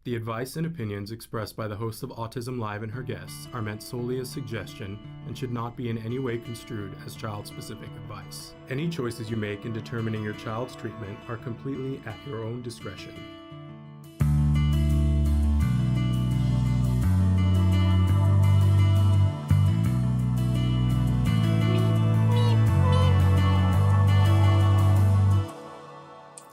The advice and opinions expressed by the host of Autism Live and her guests are meant solely as suggestion and should not be in any way construed as child-specific advice. Any choices you make in determining your child's treatment are completely at your own discretion.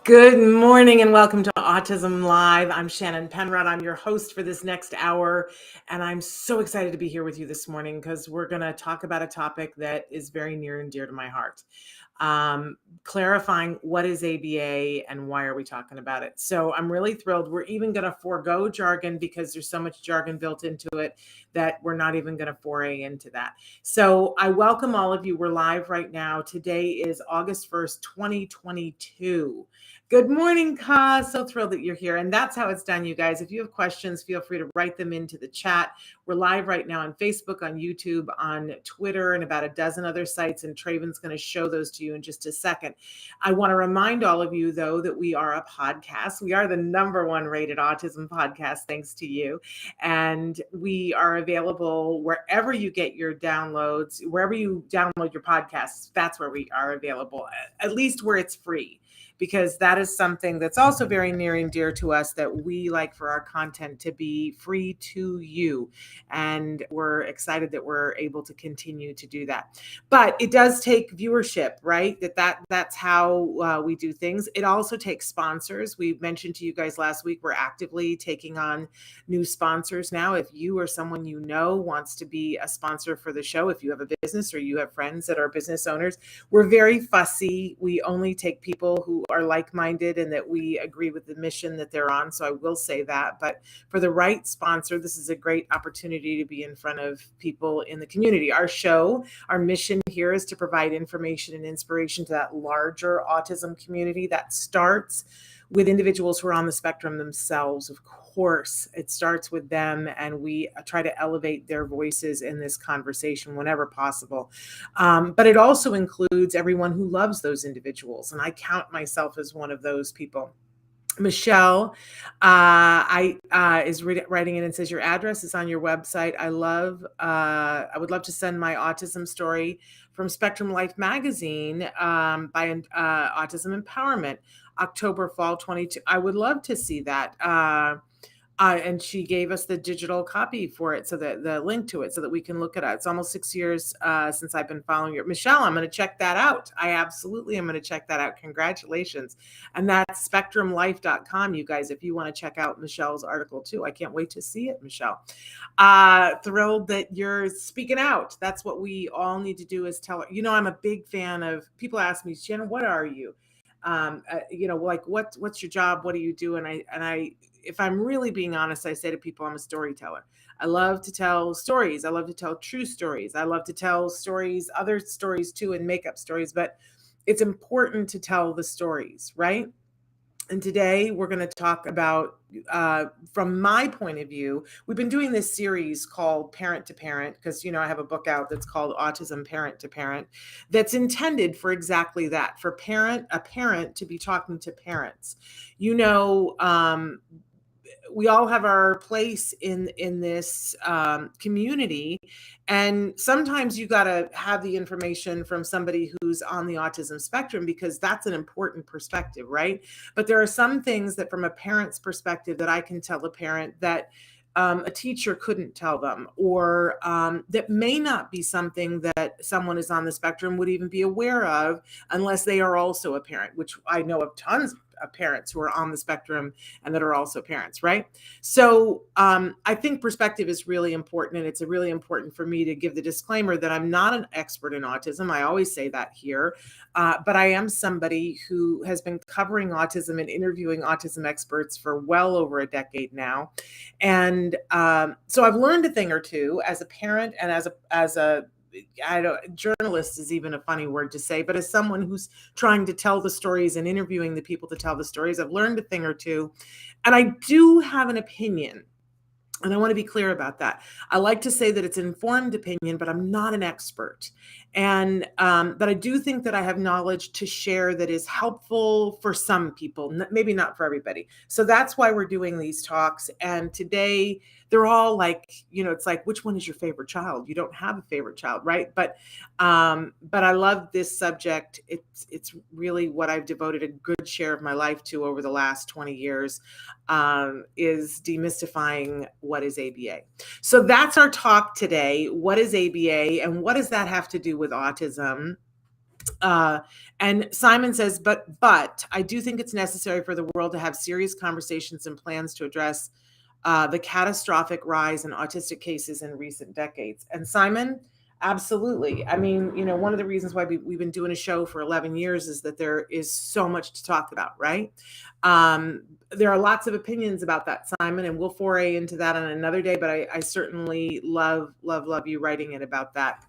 Good morning and welcome to Autism Live. I'm Shannon Penrod. I'm your host for this next hour, and I'm so excited to be here with you this morning because we're going to talk about a topic that is very near and dear to my heart. Clarifying what is ABA and why are we talking about it. So I'm really thrilled. We're even going to forego jargon because there's so much jargon built into it that we're not even going to foray into that. So I welcome all of you. We're live right now. Today is August 1st, 2022. Good morning, Ka. So thrilled that you're here. And that's how it's done, you guys. If you have questions, feel free to write them into the chat. We're live right now on Facebook, on YouTube, on Twitter, and about a dozen other sites. And Traven's going to show those to you in just a second. I want to remind all of you, though, that we are a podcast. We are the #1 rated autism podcast, thanks to you. And we are available wherever you get your downloads, wherever you download your podcasts. That's where we are available, at least where it's free, because that is something that's also very near and dear to us, that we like for our content to be free to you. And we're excited that we're able to continue to do that. But it does take viewership, right? That's how we do things. It also takes sponsors. We mentioned to you guys last week, we're actively taking on new sponsors now. If you or someone you know wants to be a sponsor for the show, if you have a business or you have friends that are business owners, we're very fussy. We only take people who are like-minded and that we agree with the mission that they're on. So I will say that. But for the right sponsor, this is a great opportunity to be in front of people in the community. Our show, our mission here is to provide information and inspiration to that larger autism community that starts with individuals who are on the spectrum themselves. Of course, it starts with them, and we try to elevate their voices in this conversation whenever possible. But it also includes everyone who loves those individuals, and I count myself as one of those people. Michelle is writing in and says, your address is on your website. I would love to send my autism story from Spectrum Life magazine by Autism Empowerment, October, fall 22. I would love to see that. And she gave us the digital copy for it, so that the link to it, so that we can look at it. It's almost 6 years since I've been following her. Michelle, I'm going to check that out. I absolutely am going to check that out. Congratulations. And that's spectrumlife.com, you guys, if you want to check out Michelle's article too. I can't wait to see it, Michelle. Thrilled that you're speaking out. That's what we all need to do, is tell her. You know, I'm a big fan of, people ask me, Shannon, what are you? Like what's your job? What do you do? And I, if I'm really being honest, I say to people, I'm a storyteller. I love to tell stories. I love to tell true stories. I love to tell stories, other stories too, and make up stories, but it's important to tell the stories, right? And today we're going to talk about, from my point of view, we've been doing this series called Parent to Parent, because, you know, I have a book out that's called Autism Parent to Parent, that's intended for exactly that, for a parent to be talking to parents. You know, we all have our place in this community, and sometimes you got to have the information from somebody who's on the autism spectrum, because that's an important perspective, right? But there are some things that, from a parent's perspective, that I can tell a parent that a teacher couldn't tell them, or that may not be something that someone who's on the spectrum would even be aware of unless they are also a parent, which I know of tons of parents who are on the spectrum and that are also parents, right? So I think perspective is really important, and it's really important for me to give the disclaimer that I'm not an expert in autism. I always say that here, but I am somebody who has been covering autism and interviewing autism experts for well over a decade now. And so I've learned a thing or two as a parent, and as a journalist is even a funny word to say, but as someone who's trying to tell the stories and interviewing the people to tell the stories, I've learned a thing or two, and I do have an opinion. And I want to be clear about that. I like to say that it's an informed opinion, but I'm not an expert. And but I do think that I have knowledge to share that is helpful for some people, maybe not for everybody. So that's why we're doing these talks. And today they're all like, it's like, which one is your favorite child? You don't have a favorite child, right? But I love this subject. It's really what I've devoted a good share of my life to over the last 20 years. Is demystifying what is ABA. So that's our talk today. What is ABA and what does that have to do with autism? And Simon says, but I do think it's necessary for the world to have serious conversations and plans to address the catastrophic rise in autistic cases in recent decades. And Simon, absolutely. I mean, one of the reasons why we've been doing a show for 11 years is that there is so much to talk about, right? There are lots of opinions about that, Simon, and we'll foray into that on another day, but I certainly love you writing it about that.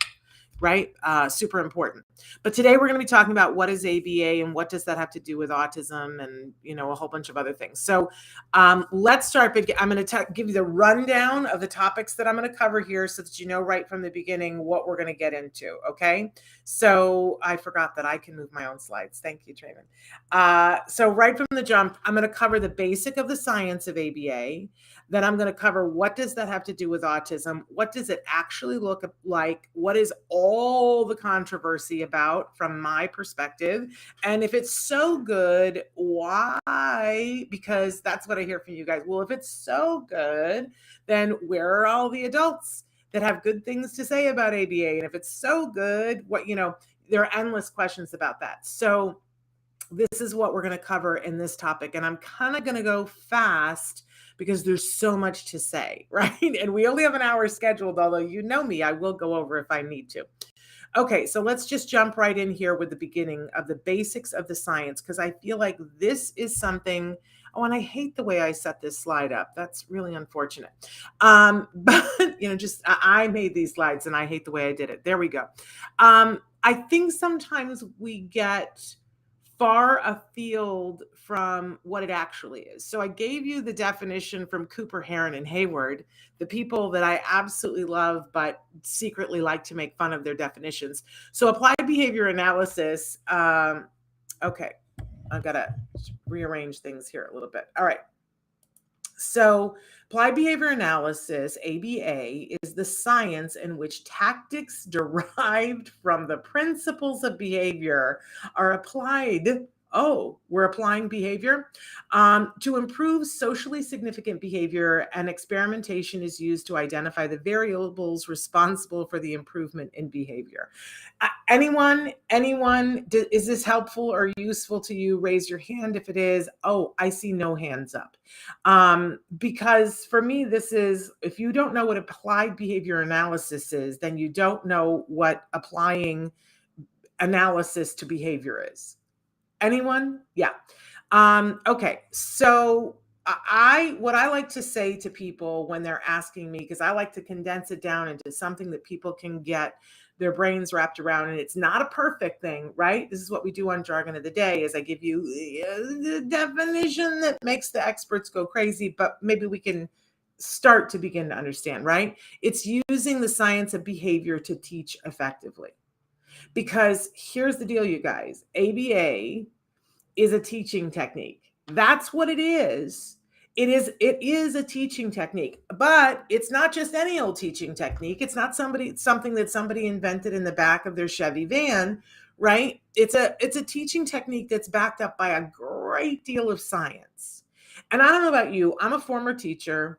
Right? Super important. But today we're going to be talking about what is ABA and what does that have to do with autism and, a whole bunch of other things. So let's start. I'm going to give you the rundown of the topics that I'm going to cover here so that you know right from the beginning what we're going to get into. Okay. So I forgot that I can move my own slides. Thank you, Trayvon. So right from the jump, I'm going to cover the basic of the science of ABA. Then I'm going to cover what does that have to do with autism? What does it actually look like? What is all the controversy about from my perspective? And if it's so good, why? Because that's what I hear from you guys. Well, if it's so good, then where are all the adults that have good things to say about ABA? And if it's so good, there are endless questions about that. So this is what we're going to cover in this topic. And I'm kind of going to go fast because there's so much to say, right? And we only have an hour scheduled, although you know me, I will go over if I need to. Okay, so let's just jump right in here with the beginning of the basics of the science, because I feel like this is something, and I hate the way I set this slide up. That's really unfortunate. But, I made these slides and I hate the way I did it. There we go. I think sometimes we get far afield from what it actually is. So I gave you the definition from Cooper, Heron, and Hayward, the people that I absolutely love, but secretly like to make fun of their definitions. So applied behavior analysis. Okay, I've got to rearrange things here a little bit. All right. So applied behavior analysis, ABA, is the science in which tactics derived from the principles of behavior are applied. Oh, we're applying behavior to improve socially significant behavior, and experimentation is used to identify the variables responsible for the improvement in behavior. Anyone, is this helpful or useful to you? Raise your hand if it is. Oh, I see no hands up. Because for me, this is, if you don't know what applied behavior analysis is, then you don't know what applying analysis to behavior is. Anyone? Yeah. Okay. So what I like to say to people when they're asking me, because I like to condense it down into something that people can get their brains wrapped around, and it's not a perfect thing, right? This is what we do on Jargon of the Day, is I give you the definition that makes the experts go crazy, but maybe we can start to begin to understand, right? It's using the science of behavior to teach effectively. Because here's the deal, you guys, ABA is a teaching technique. That's what it is. It is a teaching technique, but it's not just any old teaching technique. It's not something that somebody invented in the back of their Chevy van, right? It's a teaching technique that's backed up by a great deal of science. And I don't know about you, I'm a former teacher,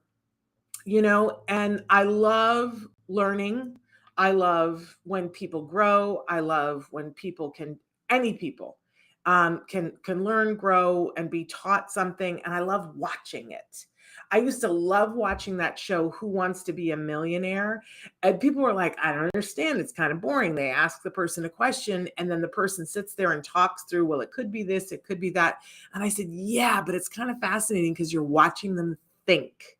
and I love learning. I love when people grow. I love when any people can learn, grow, and be taught something. And I love watching it. I used to love watching that show, Who Wants to Be a Millionaire? And people were like, I don't understand. It's kind of boring. They ask the person a question, and then the person sits there and talks through, well, it could be this, it could be that. And I said, yeah, but it's kind of fascinating because you're watching them think.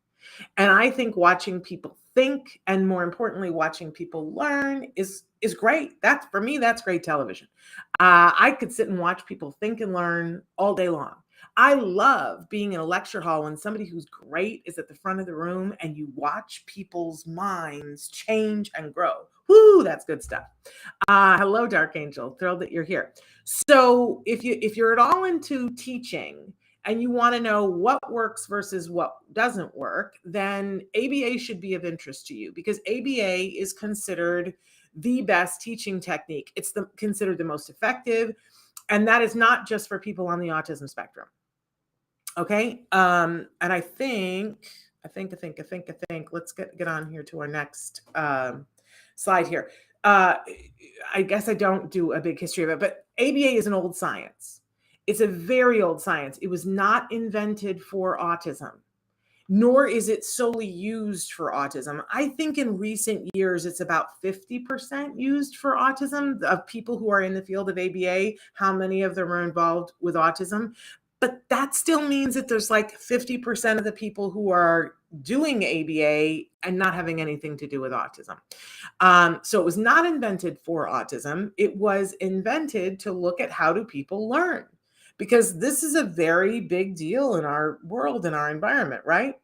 And I think watching people think, and more importantly, watching people learn is great. For me, that's great television. I could sit and watch people think and learn all day long. I love being in a lecture hall when somebody who's great is at the front of the room and you watch people's minds change and grow. Whoo, that's good stuff. Hello, Dark Angel. Thrilled that you're here. So if you're at all into teaching and you want to know what works versus what doesn't work, then ABA should be of interest to you, because ABA is considered the best teaching technique. It's considered the most effective, and that is not just for people on the autism spectrum. Okay. And I think, let's get on here to our next slide here. I guess I don't do a big history of it, but ABA is an old science. It's a very old science. It was not invented for autism, nor is it solely used for autism. I think in recent years, it's about 50% used for autism of people who are in the field of ABA. How many of them are involved with autism? But that still means that there's like 50% of the people who are doing ABA and not having anything to do with autism. So it was not invented for autism. It was invented to look at how do people learn, because this is a very big deal in our world, in our environment, right?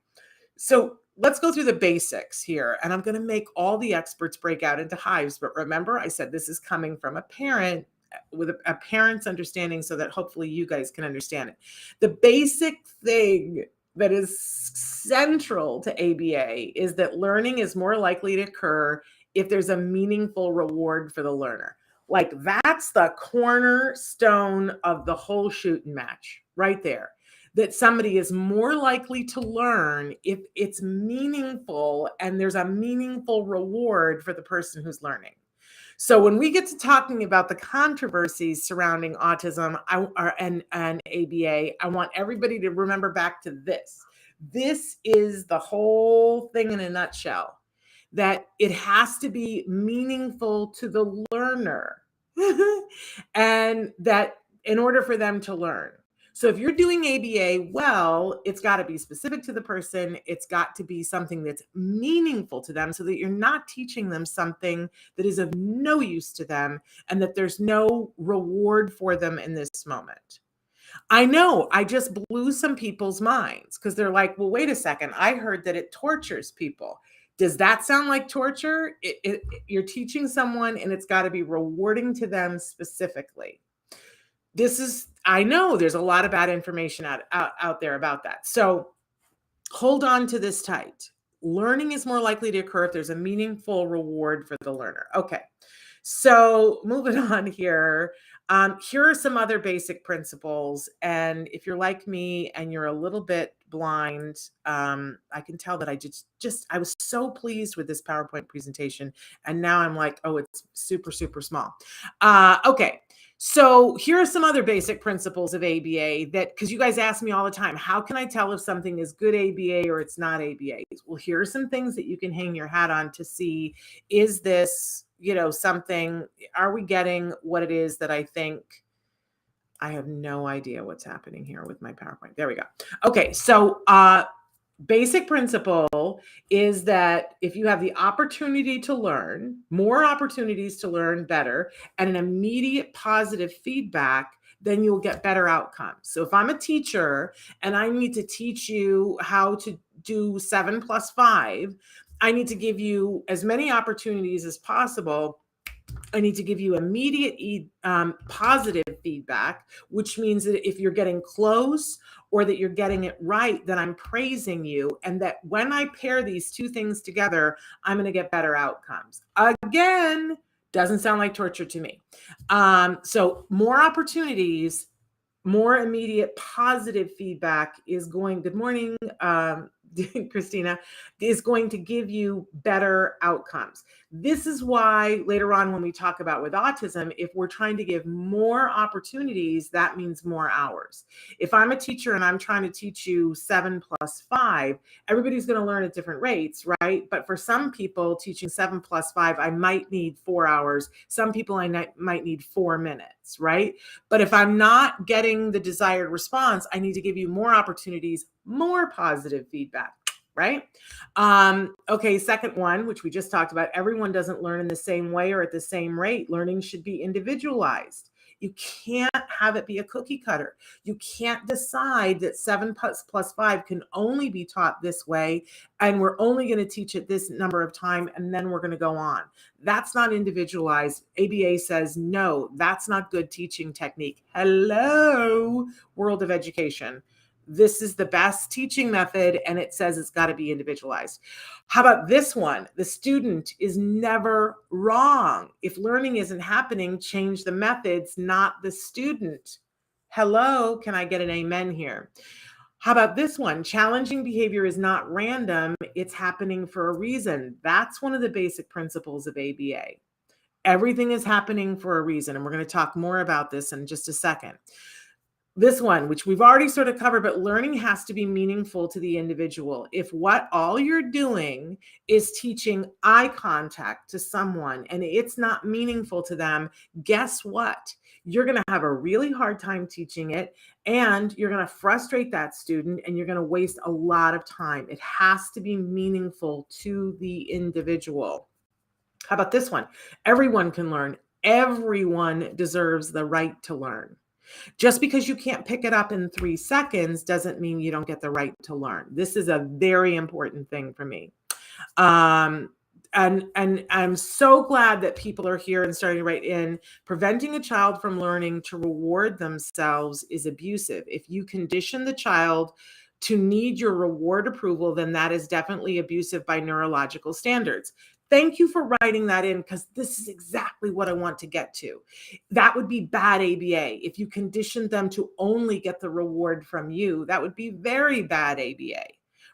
So let's go through the basics here. And I'm going to make all the experts break out into hives. But remember, I said this is coming from a parent with a parent's understanding, so that hopefully you guys can understand it. The basic thing that is central to ABA is that learning is more likely to occur if there's a meaningful reward for the learner. Like, that's the cornerstone of the whole shooting match right there. That somebody is more likely to learn if it's meaningful and there's a meaningful reward for the person who's learning. So when we get to talking about the controversies surrounding autism and ABA, I want everybody to remember back to this. This is the whole thing in a nutshell, that it has to be meaningful to the learner and that in order for them to learn. So if you're doing ABA well, it's got to be specific to the person. It's got to be something that's meaningful to them, so that you're not teaching them something that is of no use to them and that there's no reward for them in this moment. I know I just blew some people's minds, because they're like, well, wait a second. I heard that it tortures people. Does that sound like torture? You're teaching someone and it's got to be rewarding to them specifically. I know there's a lot of bad information out there about that. So hold on to this tight. Learning is more likely to occur if there's a meaningful reward for the learner. Okay. So moving on here. Here are some other basic principles. And if you're like me and you're a little bit blind, I can tell that I was so pleased with this PowerPoint presentation. And now I'm like, oh, it's super, super small. Okay. So here are some other basic principles of ABA that, because you guys ask me all the time, how can I tell if something is good ABA or it's not ABA? Well, here are some things that you can hang your hat on to see, is this, something, are we getting what it is that I think? I have no idea what's happening here with my PowerPoint. There we go. Okay. So, basic principle is that if you have the opportunity to learn, more opportunities to learn better, and an immediate positive feedback, then you'll get better outcomes. So if I'm a teacher and I need to teach you how to do 7 + 5, I need to give you as many opportunities as possible. I need to give you immediate positive feedback, which means that if you're getting close or that you're getting it right, then I'm praising you. And that when I pair these two things together, I'm going to get better outcomes. Again, doesn't sound like torture to me. So more opportunities, more immediate positive feedback is going, good morning, Christina, is going to give you better outcomes. This is why later on when we talk about with autism, if we're trying to give more opportunities, that means more hours. If I'm a teacher and I'm trying to teach you 7 + 5, everybody's going to learn at different rates, right? But for some people, teaching 7 + 5, I might need 4 hours. Some people I might need 4 minutes, right? But if I'm not getting the desired response, I need to give you more opportunities, more positive feedback, right? Okay, second one, which we just talked about, everyone doesn't learn in the same way or at the same rate. Learning should be individualized. You can't have it be a cookie cutter. You can't decide that 7 plus 5 can only be taught this way, and we're only going to teach it this number of time, and then we're going to go on. That's not individualized. ABA says, no, that's not good teaching technique. Hello, world of education. This is the best teaching method, and it says it's got to be individualized. How about this one? The student is never wrong. If learning isn't happening, change the methods, not the student. Hello, can I get an amen here? How about this one? Challenging behavior is not random. It's happening for a reason. That's one of the basic principles of ABA. Everything is happening for a reason, and we're going to talk more about this in just a second. This one, which we've already sort of covered, but learning has to be meaningful to the individual. If what all you're doing is teaching eye contact to someone and it's not meaningful to them, guess what? You're going to have a really hard time teaching it, and you're going to frustrate that student, and you're going to waste a lot of time. It has to be meaningful to the individual. How about this one? Everyone can learn. Everyone deserves the right to learn. Just because you can't pick it up in 3 seconds doesn't mean you don't get the right to learn. This is a very important thing for me. And I'm so glad that people are here and starting to write in. Preventing a child from learning to reward themselves is abusive. If you condition the child to need your reward approval, then that is definitely abusive by neurological standards. Thank you for writing that in, because this is exactly what I want to get to. That would be bad ABA. If you conditioned them to only get the reward from you, that would be very bad ABA,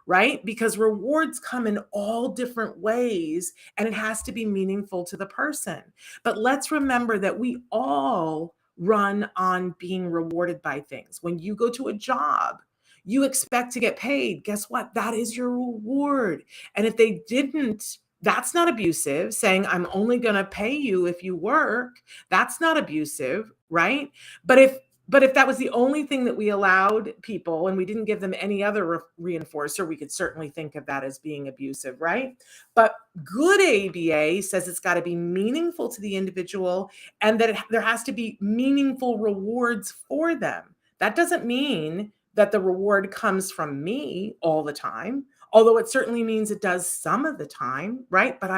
right? Because rewards come in all different ways, and it has to be meaningful to the person. But let's remember that we all run on being rewarded by things. When you go to a job, you expect to get paid. Guess what? That is your reward. And if they didn't, that's not abusive. Saying, I'm only going to pay you if you work, that's not abusive, right? But if that was the only thing that we allowed people and we didn't give them any other reinforcer, we could certainly think of that as being abusive, right? But good ABA says it's got to be meaningful to the individual, and that there has to be meaningful rewards for them. That doesn't mean that the reward comes from me all the time, although it certainly means it does some of the time, right? But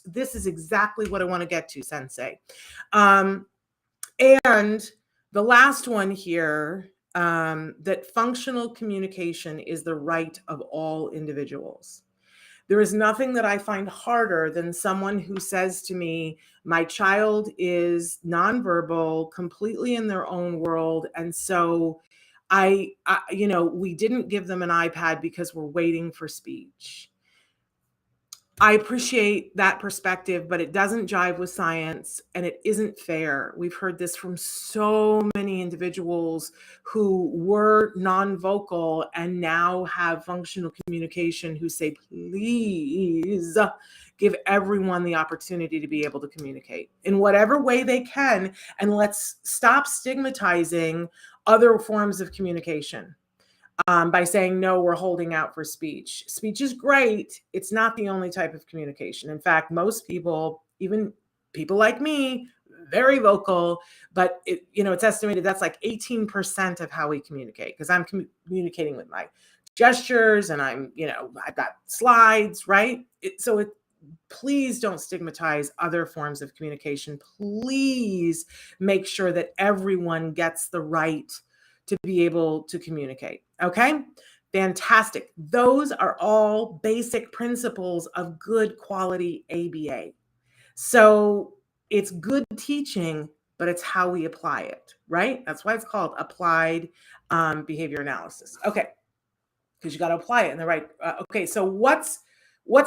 this is exactly what I want to get to, Sensei. And the last one here, that functional communication is the right of all individuals. There is nothing that I find harder than someone who says to me, my child is nonverbal, completely in their own world, and so we didn't give them an iPad because we're waiting for speech. I appreciate that perspective, but it doesn't jive with science, and it isn't fair. We've heard this from so many individuals who were non-vocal and now have functional communication, who say, please give everyone the opportunity to be able to communicate in whatever way they can. And let's stop stigmatizing other forms of communication. By saying, no, we're holding out for speech. Speech is great. It's not the only type of communication. In fact, most people, even people like me, very vocal, but it's estimated that's like 18% of how we communicate, because I'm communicating with my gestures, and I've got slides, right? Please don't stigmatize other forms of communication. Please make sure that everyone gets the right to be able to communicate. Okay, fantastic. Those are all basic principles of good quality ABA. So it's good teaching, but it's how we apply it, right? That's why it's called applied behavior analysis. Okay, because you got to apply it in the right. Okay, so what's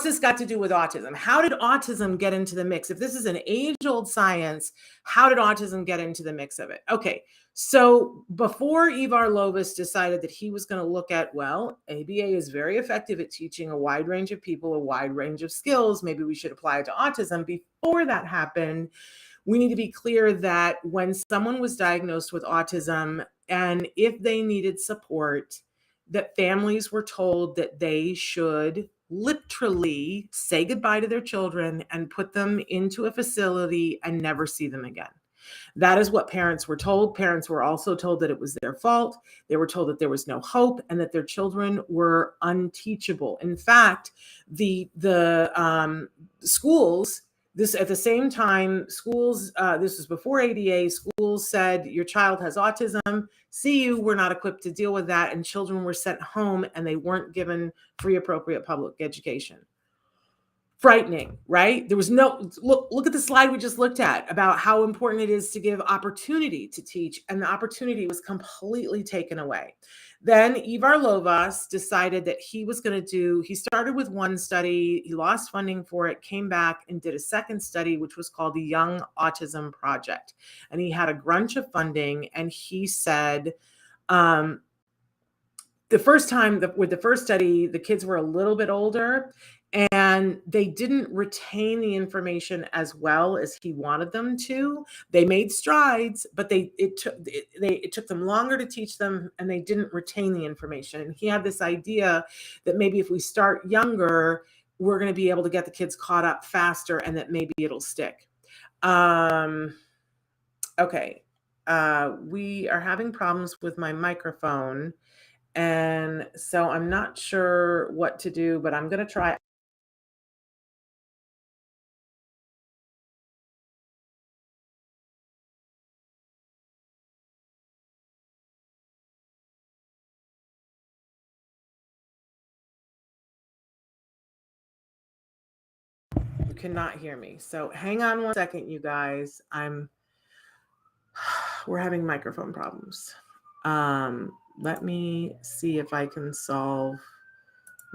this got to do with autism? How did autism get into the mix? If this is an age-old science, how did autism get into the mix of it? Okay, so before Ivar Lovis decided that he was going to look at, well, ABA is very effective at teaching a wide range of people a wide range of skills, maybe we should apply it to autism. Before that happened, we need to be clear that when someone was diagnosed with autism, and if they needed support, that families were told that they should literally say goodbye to their children and put them into a facility and never see them again. That is what parents were told. Parents were also told that it was their fault. They were told that there was no hope and that their children were unteachable. In fact, the schools, this at the same time, schools, this was before ADA, schools said your child has autism. See you, we're not equipped to deal with that. And children were sent home and they weren't given free appropriate public education. Frightening, right? There was no, look at the slide we just looked at about how important it is to give opportunity to teach, and the opportunity was completely taken away. Then Ivar Lovaas decided that he was going to he started with one study, he lost funding for it, came back and did a second study, which was called the Young Autism Project. And he had a bunch of funding, and he said, the first time with the first study, the kids were a little bit older and they didn't retain the information as well as he wanted them to. They made strides, but it took them longer to teach them, and they didn't retain the information. And he had this idea that maybe if we start younger, we're going to be able to get the kids caught up faster, and that maybe it'll stick. Okay. We are having problems with my microphone, and so I'm not sure what to do, but I'm going to try. You cannot hear me. So hang on one second, you guys. We're having microphone problems. Let me see if I can solve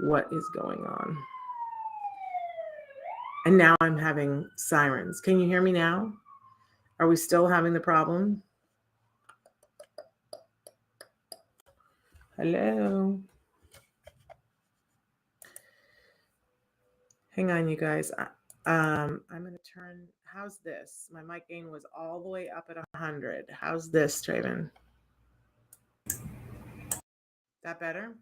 what is going on. And now I'm having sirens. Can you hear me now? Are we still having the problem? Hello? Hang on, you guys. I'm going to turn, how's this? My mic gain was all the way up at 100. How's this, Traven? That better?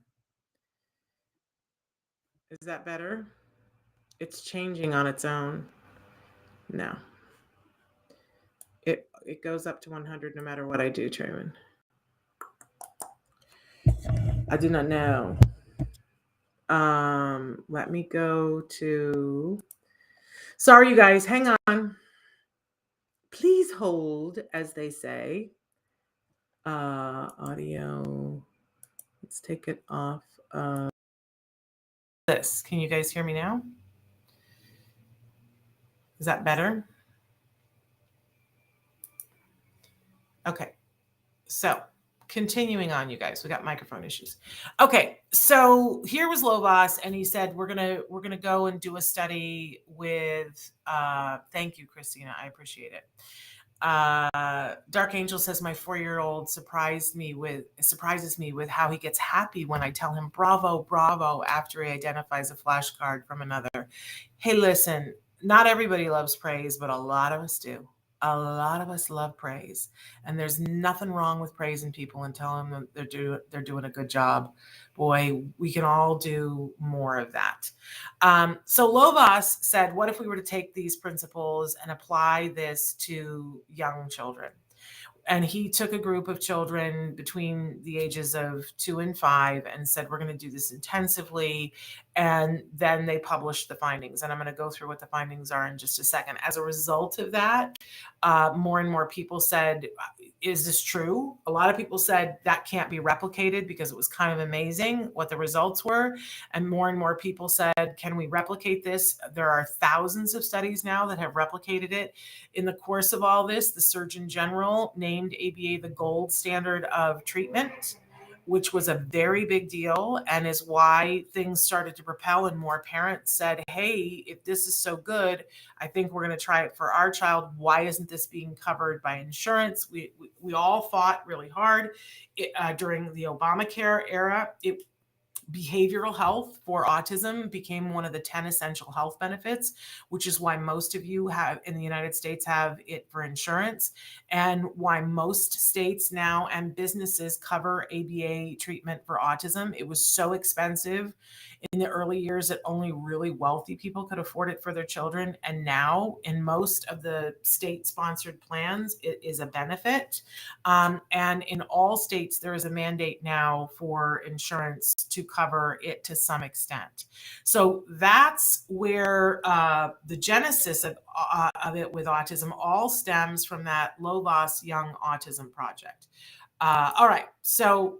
Is that better? It's changing on its own. No. It goes up to 100 no matter what I do, Traven. I do not know. Let me go to, sorry, you guys, hang on. Please hold, as they say. Audio, let's take it off. This, can you guys hear me now? Is that better? Okay, so continuing on, you guys, we got microphone issues. Okay, so here was Lovaas, and he said we're gonna go and do a study with. Thank you, Christina, I appreciate it. Dark Angel says my 4-year-old surprises me with how he gets happy when I tell him bravo, bravo after he identifies a flashcard from another. Hey, listen, not everybody loves praise, but a lot of us do. A lot of us love praise, and there's nothing wrong with praising people and telling them they're doing a good job. Boy, we can all do more of that. So Lovaas said, what if we were to take these principles and apply this to young children? And he took a group of children between the ages of 2 and 5 and said, we're going to do this intensively. And then they published the findings. And I'm going to go through what the findings are in just a second. As a result of that, more and more people said, is this true? A lot of people said that can't be replicated because it was kind of amazing what the results were. And more people said, can we replicate this? There are thousands of studies now that have replicated it. In the course of all this, the Surgeon General named ABA the gold standard of treatment, which was a very big deal, and is why things started to propel, and more parents said, hey, if this is so good, I think we're going to try it for our child. Why isn't this being covered by insurance? We all fought really hard during the Obamacare era. behavioral health for autism became one of the 10 essential health benefits, which is why most of you have in the United States have it for insurance, and why most states now and businesses cover ABA treatment for autism. It was so expensive in the early years that only really wealthy people could afford it for their children. And now in most of the state sponsored plans, it is a benefit. And in all states, there is a mandate now for insurance to cover it to some extent. So that's where the genesis of it with autism all stems from that Lovaas Young Autism Project. All right, so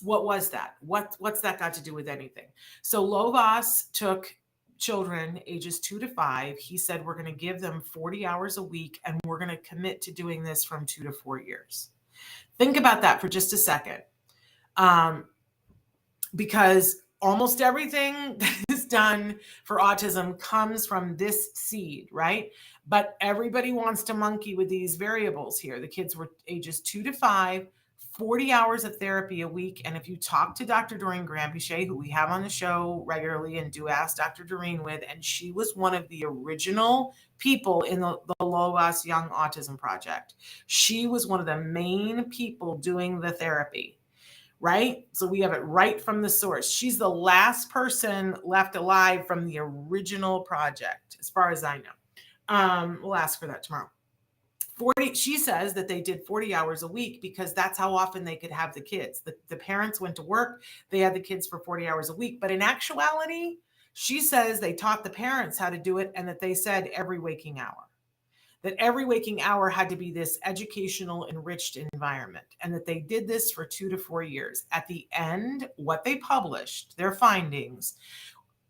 what was that? What's that got to do with anything? So Lovaas took children ages 2 to 5. He said, we're going to give them 40 hours a week, and we're going to commit to doing this from 2 to 4 years. Think about that for just a second. Because almost everything that is done for autism comes from this seed, right? But everybody wants to monkey with these variables here. The kids were ages 2 to 5, 40 hours of therapy a week. And if you talk to Dr. Doreen Granpeesheh, who we have on the show regularly and do Ask Dr. Doreen with, and she was one of the original people in the Lovaas Young Autism Project. She was one of the main people doing the therapy, right? So we have it right from the source. She's the last person left alive from the original project, as far as I know. We'll ask her that tomorrow. She says that they did 40 hours a week because that's how often they could have the kids. The parents went to work, they had the kids for 40 hours a week. But in actuality, she says they taught the parents how to do it, and that they said every waking hour. That every waking hour had to be this educational, enriched environment, and that they did this for 2 to 4 years. At the end, what they published, their findings,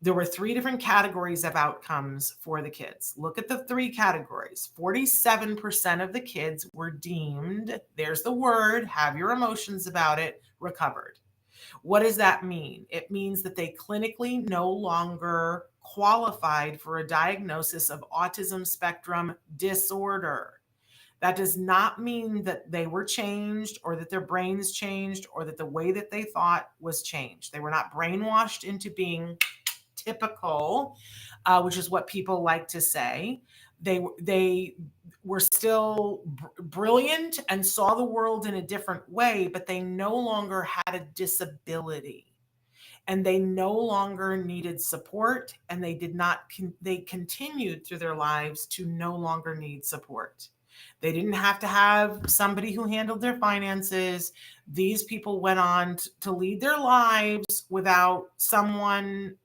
there were 3 different categories of outcomes for the kids. Look at the 3 categories. 47% of the kids were deemed, there's the word, have your emotions about it, recovered. What does that mean? It means that they clinically no longer qualified for a diagnosis of autism spectrum disorder. That does not mean that they were changed or that their brains changed or that the way that they thought was changed. They were not brainwashed into being typical, which is what people like to say. They were still brilliant and saw the world in a different way, but they no longer had a disability, and they no longer needed support, and they continued through their lives to no longer need support. They didn't have to have somebody who handled their finances. These people went on to lead their lives without someone,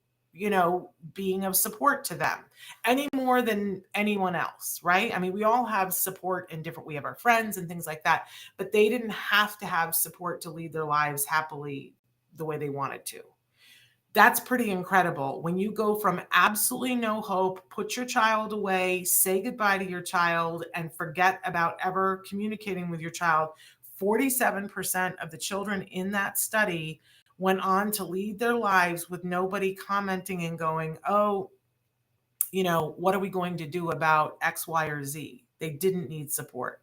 being of support to them any more than anyone else, right? I mean, we all have support we have our friends and things like that, but they didn't have to have support to lead their lives happily the way they wanted to. That's pretty incredible. When you go from absolutely no hope, put your child away, say goodbye to your child, and forget about ever communicating with your child, 47% of the children in that study went on to lead their lives with nobody commenting and going, oh, what are we going to do about X, Y, or Z? They didn't need support.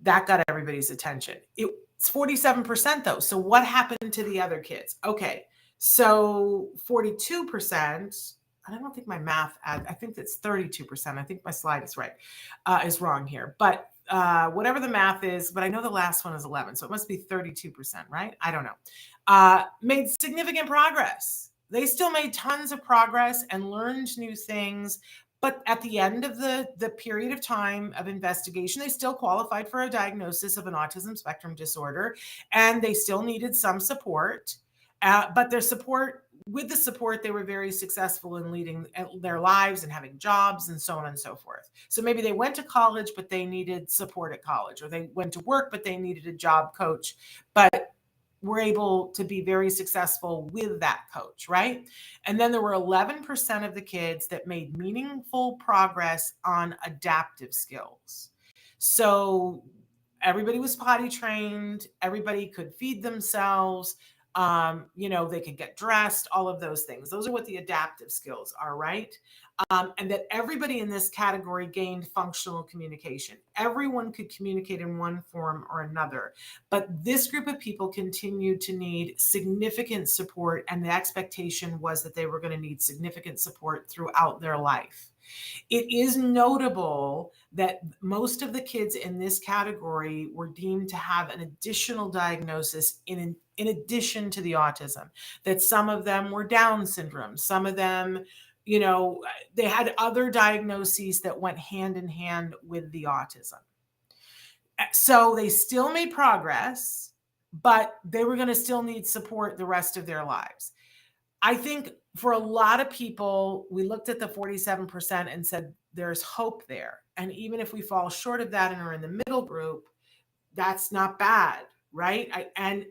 That got everybody's attention. It's 47% though. So what happened to the other kids? Okay, so 42%, I don't think my math, I think that's 32%. I think my slide is right, is wrong here. But whatever the math is, but I know the last one is 11, so it must be 32%, right? I don't know. Made significant progress. They still made tons of progress and learned new things. But at the end of the period of time of investigation, they still qualified for a diagnosis of an autism spectrum disorder, and they still needed some support. But with the support, they were very successful in leading their lives and having jobs and so on and so forth. So maybe they went to college, but they needed support at college, or they went to work, but they needed a job coach, but were able to be very successful with that coach, right? And then there were 11% of the kids that made meaningful progress on adaptive skills. So everybody was potty trained, everybody could feed themselves. They could get dressed, all of those things. Those are what the adaptive skills are, right? And that everybody in this category gained functional communication. Everyone could communicate in one form or another, but this group of people continued to need significant support, and the expectation was that they were going to need significant support throughout their life. It is notable that most of the kids in this category were deemed to have an additional diagnosis in addition to the autism, that some of them were Down syndrome, some of them, they had other diagnoses that went hand in hand with the autism. So they still made progress, but they were going to still need support the rest of their lives. I think for a lot of people, we looked at the 47% and said, there's hope there. And even if we fall short of that and are in the middle group, that's not bad, right? And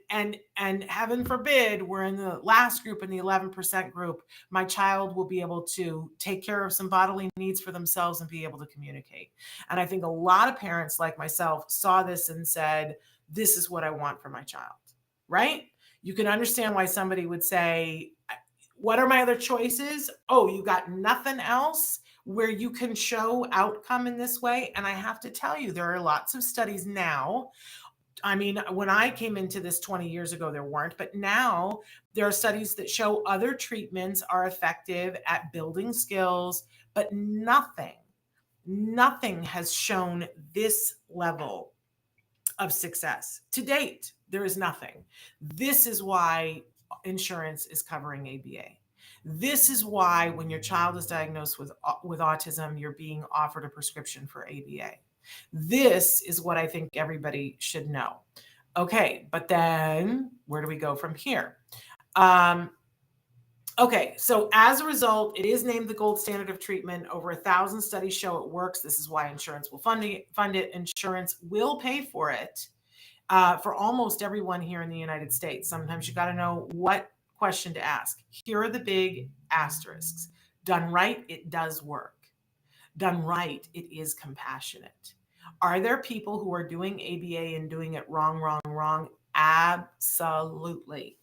heaven forbid, we're in the last group, in the 11% group, my child will be able to take care of some bodily needs for themselves and be able to communicate. And I think a lot of parents like myself saw this and said, this is what I want for my child, right? You can understand why somebody would say, what are my other choices? Oh, you got nothing else where you can show outcome in this way? And I have to tell you, there are lots of studies now. I mean, when I came into this 20 years ago, there weren't, but now there are studies that show other treatments are effective at building skills, but nothing has shown this level of success to date. There is nothing. This is why insurance is covering ABA. This is why when your child is diagnosed with autism, you're being offered a prescription for ABA. This is what I think everybody should know. Okay, but then where do we go from here? Okay, so as a result, it is named the gold standard of treatment. Over 1,000 studies show it works. This is why insurance will fund it. Insurance will pay for it for almost everyone here in the United States. Sometimes you got to know what question to ask. Here are the big asterisks. Done right, it does work. Done right, it is compassionate. Are there people who are doing ABA and doing it wrong? Absolutely.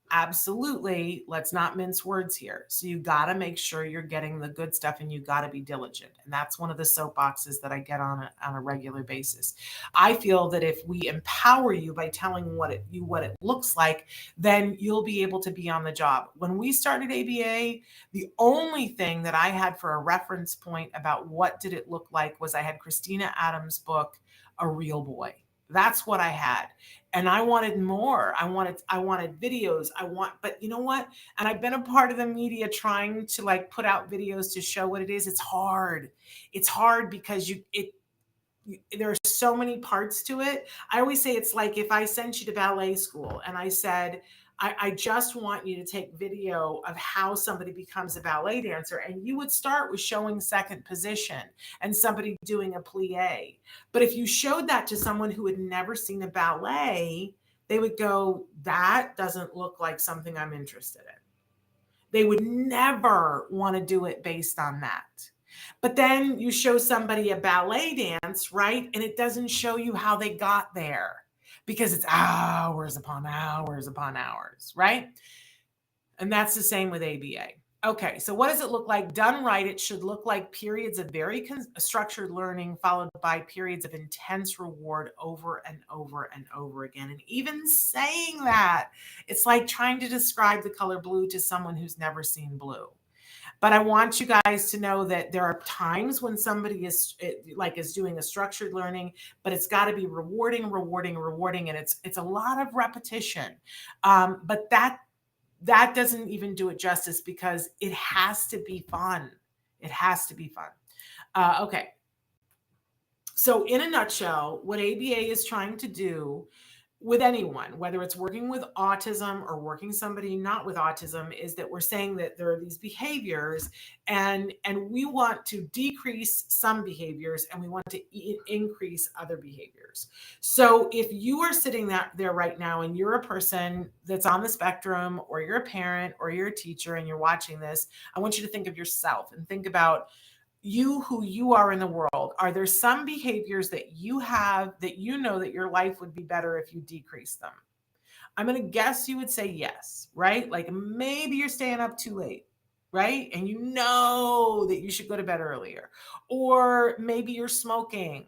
Absolutely. Let's not mince words here. So you got to make sure you're getting the good stuff, and you got to be diligent. And that's one of the soapboxes that I get on a regular basis. I feel that if we empower you by telling what it looks like, then you'll be able to be on the job. When we started ABA, the only thing that I had for a reference point about what did it look like was I had Christina Adams' book, A Real Boy. That's what I had. And I wanted more. I wanted videos. But you know what? And I've been a part of the media trying to put out videos to show what it is. It's hard. It's hard because there are so many parts to it. I always say it's like if I sent you to ballet school and I said, I just want you to take video of how somebody becomes a ballet dancer. And you would start with showing second position and somebody doing a plie. But if you showed that to someone who had never seen a ballet, they would go, that doesn't look like something I'm interested in. They would never want to do it based on that. But then you show somebody a ballet dance, right? And it doesn't show you how they got there, because it's hours upon hours upon hours, right? And that's the same with ABA. Okay, so what does it look like? Done right, it should look like periods of very structured learning followed by periods of intense reward over and over and over again. And even saying that, it's like trying to describe the color blue to someone who's never seen blue. But I want you guys to know that there are times when somebody is doing a structured learning, but it's got to be rewarding, and it's a lot of repetition. But that doesn't even do it justice, because it has to be fun. It has to be fun. Okay. So in a nutshell, what ABA is trying to do with anyone, whether it's working with autism or working somebody not with autism, is that we're saying that there are these behaviors, and we want to decrease some behaviors and we want to increase other behaviors. So if you are sitting there right now and you're a person that's on the spectrum, or you're a parent, or you're a teacher and you're watching this, I want you to think of yourself and think about who you are in the world. Are there some behaviors that you have that you know that your life would be better if you decrease them? I'm going to guess you would say yes, right? Like maybe you're staying up too late, right? And you know that you should go to bed earlier. Or maybe you're smoking.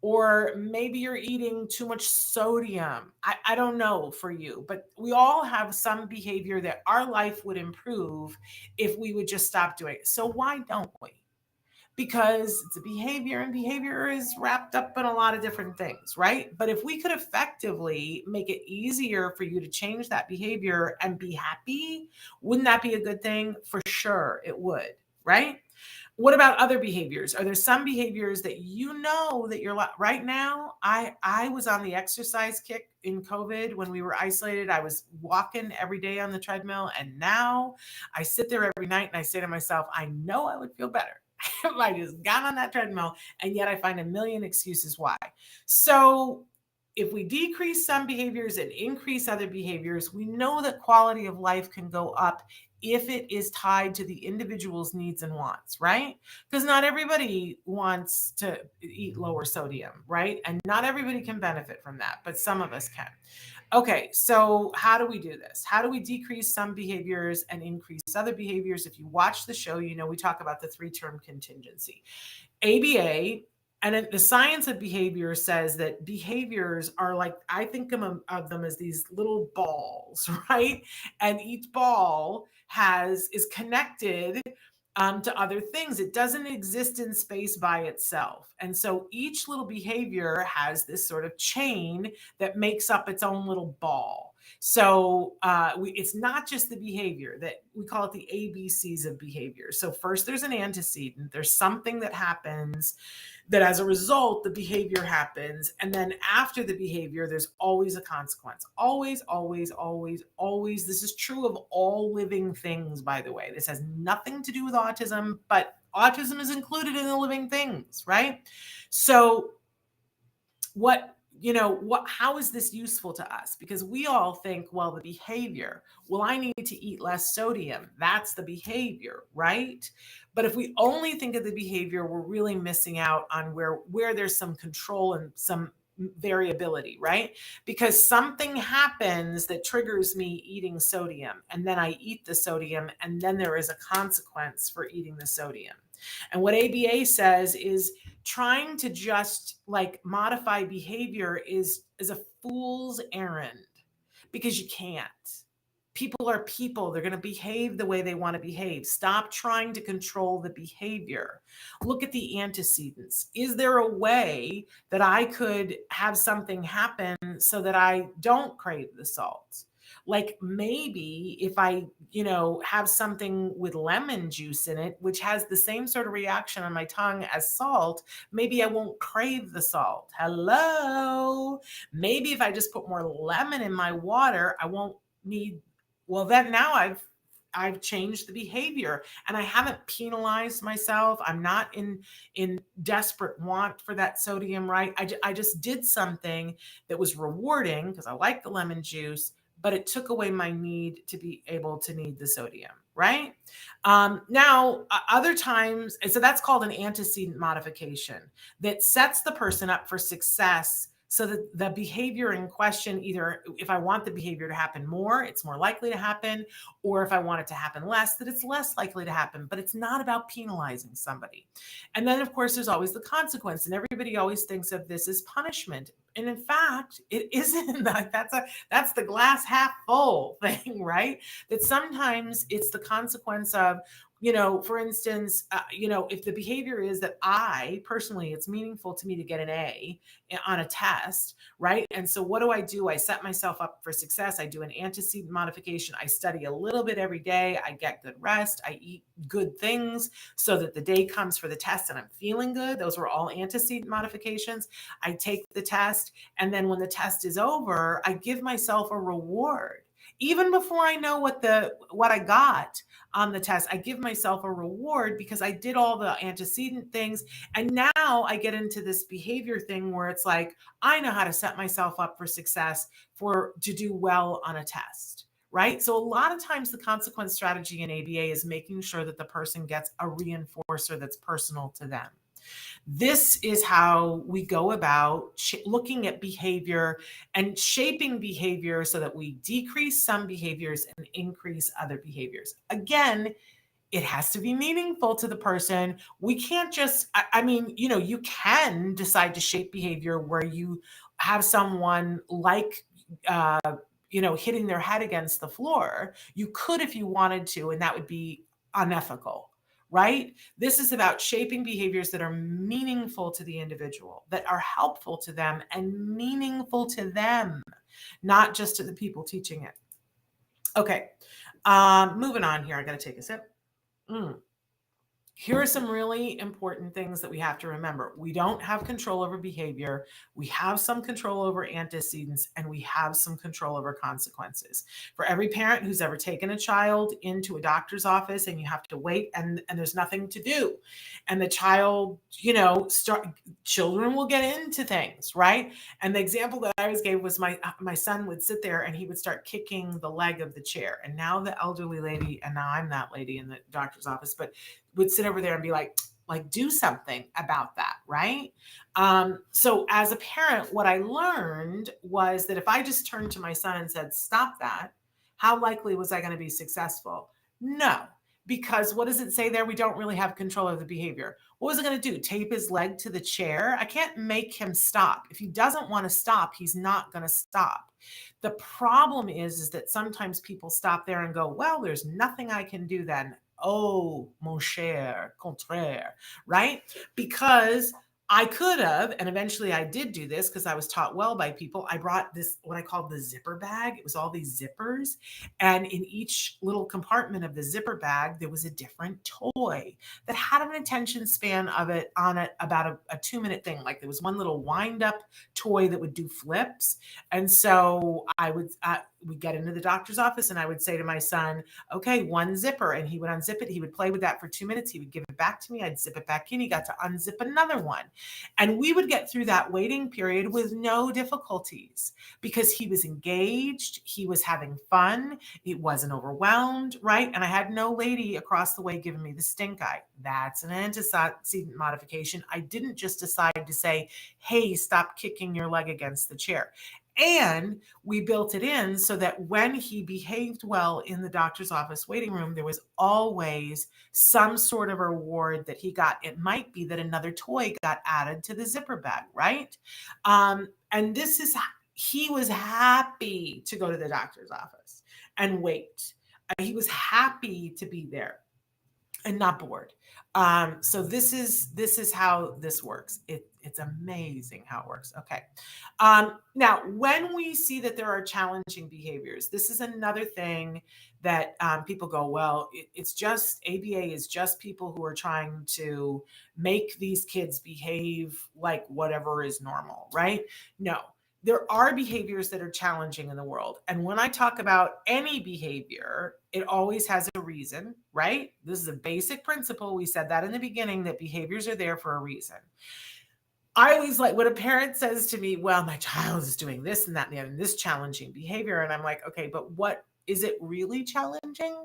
Or maybe you're eating too much sodium. I don't know for you, but we all have some behavior that our life would improve if we would just stop doing it. So why don't we? Because it's a behavior, and behavior is wrapped up in a lot of different things, right? But if we could effectively make it easier for you to change that behavior and be happy, wouldn't that be a good thing? For sure, it would, right? What about other behaviors? Are there some behaviors that you know that you're right now? I was on the exercise kick in COVID when we were isolated. I was walking every day on the treadmill, and now I sit there every night and I say to myself, I know I would feel better if I just got on that treadmill, and yet I find a million excuses why. So if we decrease some behaviors and increase other behaviors, we know that quality of life can go up if it is tied to the individual's needs and wants, right? Because not everybody wants to eat lower sodium, right? And not everybody can benefit from that, but some of us can. Okay, so how do we do this? How do we decrease some behaviors and increase other behaviors? If you watch the show, you know we talk about the 3-term contingency. ABA and the science of behavior says that behaviors are like, I think of them as these little balls, right? And each ball is connected to other things. It doesn't exist in space by itself. And so each little behavior has this sort of chain that makes up its own little ball. So it's not just the behavior, that we call it the ABCs of behavior. So first there's an antecedent. There's something that happens that as a result, the behavior happens. And then after the behavior, there's always a consequence. Always, always, always, always. This is true of all living things, by the way. This has nothing to do with autism, but autism is included in the living things, right? So how is this useful to us? Because we all think, well, the behavior, well, I need to eat less sodium. That's the behavior, right? But if we only think of the behavior, we're really missing out on where there's some control and some variability, right? Because something happens that triggers me eating sodium, and then I eat the sodium, and then there is a consequence for eating the sodium. And what ABA says is trying to just like modify behavior is a fool's errand, because you can't. People are people. They're going to behave the way they want to behave. Stop trying to control the behavior. Look at the antecedents. Is there a way that I could have something happen so that I don't crave the salt? Like maybe if I, have something with lemon juice in it, which has the same sort of reaction on my tongue as salt, maybe I won't crave the salt. Hello. Maybe if I just put more lemon in my water, I won't need. Well, then now I've changed the behavior, and I haven't penalized myself. I'm not in desperate want for that sodium, right? I just did something that was rewarding because I like the lemon juice, but it took away my need to be able to need the sodium, right? Now, other times, so that's called an antecedent modification that sets the person up for success. So that the behavior in question, either if I want the behavior to happen more, it's more likely to happen, or if I want it to happen less, that it's less likely to happen. But it's not about penalizing somebody. And then, of course, there's always the consequence. And everybody always thinks of this as punishment. And in fact, it isn't. That's the glass half full thing, right? That sometimes it's the consequence of, for instance, if the behavior is that I personally, it's meaningful to me to get an A on a test, right? And so what do? I set myself up for success. I do an antecedent modification. I study a little bit every day. I get good rest. I eat good things so that the day comes for the test and I'm feeling good. Those were all antecedent modifications. I take the test, and then when the test is over, I give myself a reward. Even before I know what I got on the test, I give myself a reward because I did all the antecedent things. And now I get into this behavior thing where it's like, I know how to set myself up for success to do well on a test, right? So a lot of times the consequence strategy in ABA is making sure that the person gets a reinforcer that's personal to them. This is how we go about looking at behavior and shaping behavior so that we decrease some behaviors and increase other behaviors. Again, it has to be meaningful to the person. We can't just, I mean, you can decide to shape behavior where you have someone like, hitting their head against the floor. You could if you wanted to, and that would be unethical, right? This is about shaping behaviors that are meaningful to the individual, that are helpful to them and meaningful to them, not just to the people teaching it. Okay, moving on here. I got to take a sip. Here are some really important things that we have to remember. We don't have control over behavior. We have some control over antecedents, and we have some control over consequences. For every parent who's ever taken a child into a doctor's office and you have to wait and there's nothing to do, and the child, children will get into things, right? And the example that I always gave was my son would sit there and he would start kicking the leg of the chair. And now the elderly lady, and now I'm that lady in the doctor's office, but would sit over there and be like, do something about that, right? So as a parent, what I learned was that if I just turned to my son and said, stop that, how likely was I going to be successful? No, because what does it say there? We don't really have control of the behavior. What was it going to do? Tape his leg to the chair? I can't make him stop. If he doesn't want to stop, he's not going to stop. The problem is that sometimes people stop there and go, well, there's nothing I can do then. Oh, mon cher, contraire, right? Because I could have, and eventually I did do this because I was taught well by people. I brought this, what I called the zipper bag. It was all these zippers. And in each little compartment of the zipper bag, there was a different toy that had an attention span of it on it about a 2-minute thing. Like there was one little wind up toy that would do flips. And so we'd get into the doctor's office and I would say to my son, okay, one zipper. And he would unzip it. He would play with that for 2 minutes. He would give it back to me. I'd zip it back in. He got to unzip another one. And we would get through that waiting period with no difficulties because he was engaged. He was having fun. He wasn't overwhelmed, right? And I had no lady across the way giving me the stink eye. That's an antecedent modification. I didn't just decide to say, hey, stop kicking your leg against the chair. And we built it in so that when he behaved well in the doctor's office waiting room, there was always some sort of reward that he got. It might be that another toy got added to the zipper bag, right? And this is, he was happy to go to the doctor's office and wait. He was happy to be there and not bored. So this is how this works. It's amazing how it works. Okay. Now, when we see that there are challenging behaviors, this is another thing that people go, well, it's just ABA is just people who are trying to make these kids behave like whatever is normal, right? No. There are behaviors that are challenging in the world. And when I talk about any behavior, it always has a reason, right? This is a basic principle. We said that in the beginning, that behaviors are there for a reason. I always like when a parent says to me, well, my child is doing this and that and the other, and this challenging behavior. And I'm like, okay, but what is it really challenging?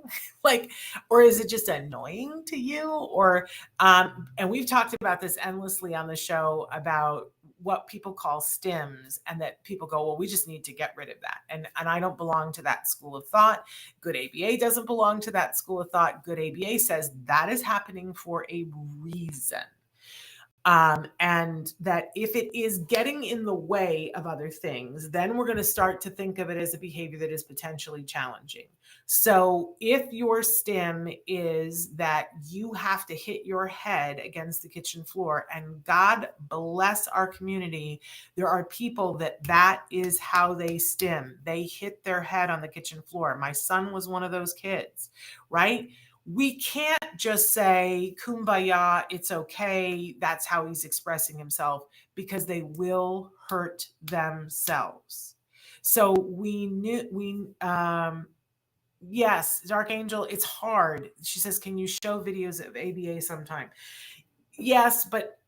Like, or is it just annoying to you? Or, and we've talked about this endlessly on the show about what people call stims, and that people go, well, we just need to get rid of that. And I don't belong to that school of thought. Good ABA doesn't belong to that school of thought. Good ABA says that is happening for a reason. And that if it is getting in the way of other things, then we're going to start to think of it as a behavior that is potentially challenging. So if your stim is that you have to hit your head against the kitchen floor, and God bless our community, there are people that is how they stim. They hit their head on the kitchen floor. My son was one of those kids, right? We can't just say, kumbaya, it's okay, that's how he's expressing himself, because they will hurt themselves. So yes, Dark Angel, it's hard. She says, can you show videos of ABA sometime? Yes, but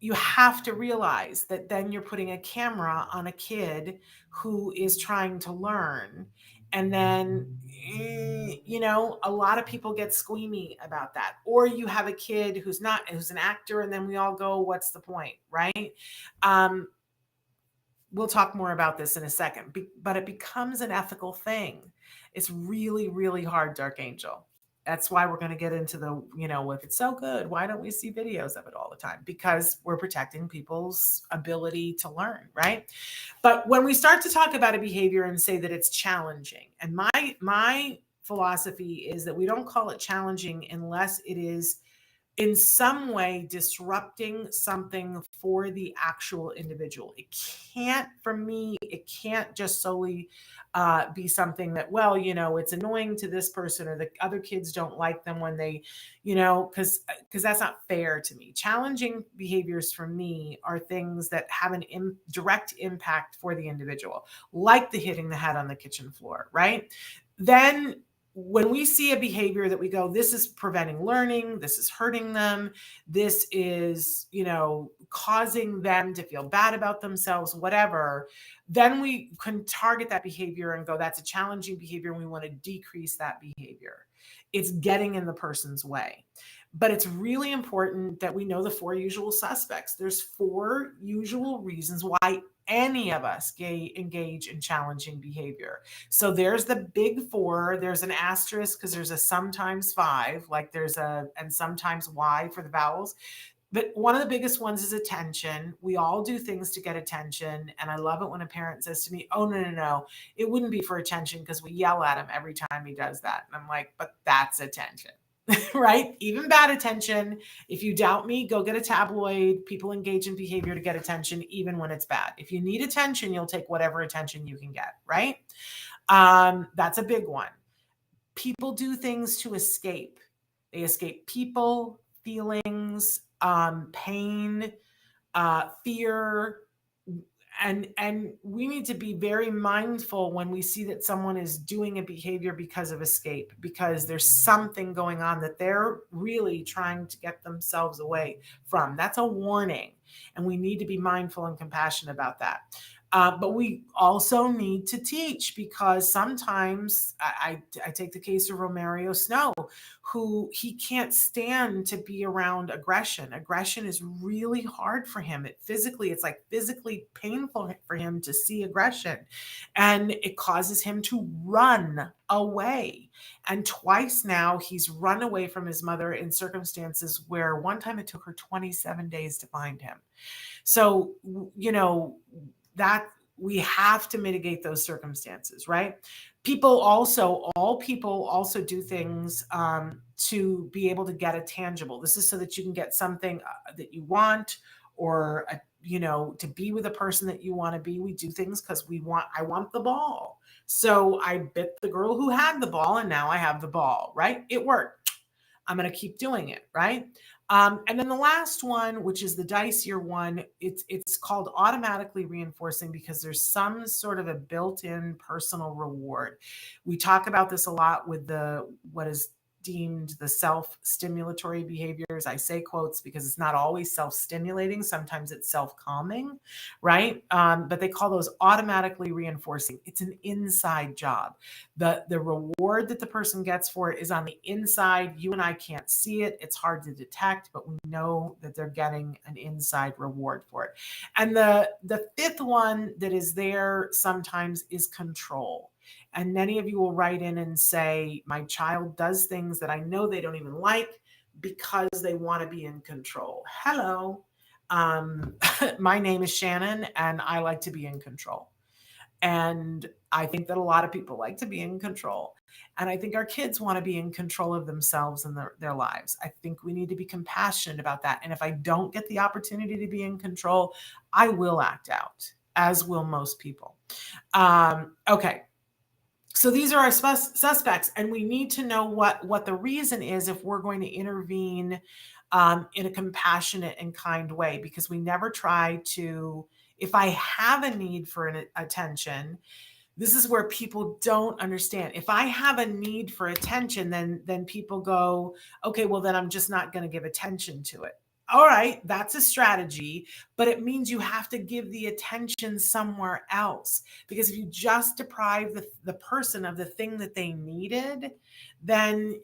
you have to realize that then you're putting a camera on a kid who is trying to learn. And then, a lot of people get squeamy about that. Or you have a kid who's an actor, and then we all go, what's the point, right? We'll talk more about this in a second, but it becomes an ethical thing. It's really, really hard, Dark Angel. That's why we're going to get into if it's so good, why don't we see videos of it all the time? Because we're protecting people's ability to learn, right? But when we start to talk about a behavior and say that it's challenging, and my philosophy is that we don't call it challenging unless it is in some way disrupting something for the actual individual. For me, it can't just solely be something that, it's annoying to this person, or the other kids don't like them when they, because that's not fair to me. Challenging behaviors for me are things that have an direct impact for the individual, like the hitting the head on the kitchen floor, right? Then when we see a behavior that we go, this is preventing learning, this is hurting them, this is, causing them to feel bad about themselves, whatever, then we can target that behavior and go, that's a challenging behavior, and we want to decrease that behavior. It's getting in the person's way. But it's really important that we know the 4 usual suspects. There's 4 usual reasons why any of us engage in challenging behavior. So there's the big 4. There's an asterisk because there's a sometimes 5, like and sometimes Y for the vowels. But one of the biggest ones is attention. We all do things to get attention. And I love it when a parent says to me, oh, no, it wouldn't be for attention because we yell at him every time he does that. And I'm like, but that's attention. Right? Even bad attention. If you doubt me, go get a tabloid. People engage in behavior to get attention, even when it's bad. If you need attention, you'll take whatever attention you can get, right? That's a big one. People do things to escape. They escape people, feelings, pain, fear. And we need to be very mindful when we see that someone is doing a behavior because of escape, because there's something going on that they're really trying to get themselves away from. That's a warning. And we need to be mindful and compassionate about that. But we also need to teach, because sometimes I take the case of Romario Snow, who he can't stand to be around aggression. Aggression is really hard for him. It's like physically painful for him to see aggression, and it causes him to run away. And twice now he's run away from his mother in circumstances where one time it took her 27 days to find him. So, that we have to mitigate those circumstances, right? All people also do things to be able to get a tangible. This is so that you can get something that you want, or, to be with a person that you want to be. We do things because I want the ball. So I bit the girl who had the ball, and now I have the ball, right? It worked. I'm going to keep doing it, right? And then the last one, which is the dicier one, it's called automatically reinforcing, because there's some sort of a built-in personal reward. We talk about this a lot with what is deemed the self-stimulatory behaviors. I say quotes because it's not always self-stimulating. Sometimes it's self-calming, right? But they call those automatically reinforcing. It's an inside job. The reward that the person gets for it is on the inside. You and I can't see it. It's hard to detect, but we know that they're getting an inside reward for it. And the 5th one that is there sometimes is control. And many of you will write in and say, my child does things that I know they don't even like because they want to be in control. Hello. My name is Shannon, and I like to be in control. And I think that a lot of people like to be in control. And I think our kids want to be in control of themselves and their lives. I think we need to be compassionate about that. And if I don't get the opportunity to be in control, I will act out, as will most people. Okay. So these are our suspects, and we need to know what the reason is if we're going to intervene in a compassionate and kind way, because we never try to, if I have a need for an attention, this is where people don't understand. If I have a need for attention, then people go, okay, well, then I'm just not going to give attention to it. All right, that's a strategy, but it means you have to give the attention somewhere else. Because if you just deprive the person of the thing that they needed, then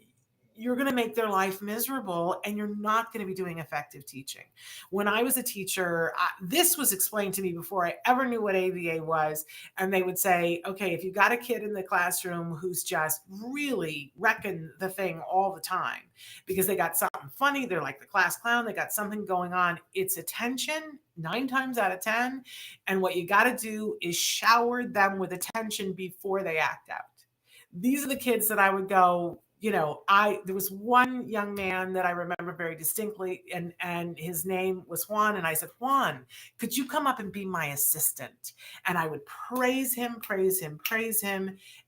you're going to make their life miserable and you're not going to be doing effective teaching. When I was a teacher, this was explained to me before I ever knew what ABA was. And they would say, okay, if you got a kid in the classroom who's just really wrecking the thing all the time because they got something funny, they're like the class clown, they got something going on, it's attention 9 times out of 10. And what you got to do is shower them with attention before they act out. These are the kids that I would go, there was one young man that I remember very distinctly, and his name was Juan. And I said, Juan, could you come up and be my assistant? And I would praise him.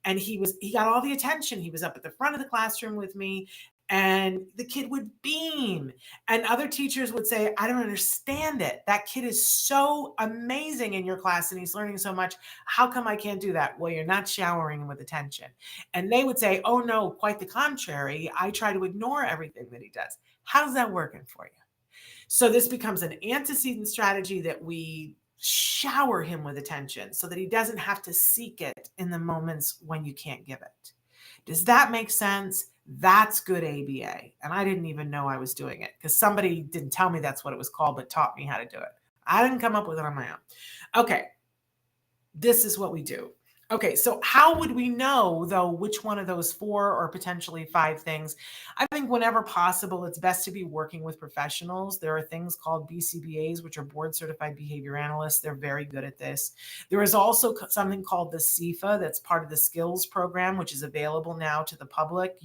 And he got all the attention. He was up at the front of the classroom with me. And the kid would beam. And other teachers would say, I don't understand it. That kid is so amazing in your class and he's learning so much. How come I can't do that? Well, you're not showering him with attention. And they would say, oh no, quite the contrary. I try to ignore everything that he does. How's that working for you? So this becomes an antecedent strategy that we shower him with attention so that he doesn't have to seek it in the moments when you can't give it. Does that make sense? That's good ABA. And I didn't even know I was doing it because somebody didn't tell me that's what it was called, but taught me how to do it. I didn't come up with it on my own. Okay, this is what we do. Okay, so how would we know, though, which one of those 4 or potentially 5 things? I think whenever possible, it's best to be working with professionals. There are things called BCBAs, which are board certified behavior analysts. They're very good at this. There is also something called the CIFA that's part of the skills program, which is available now to the public.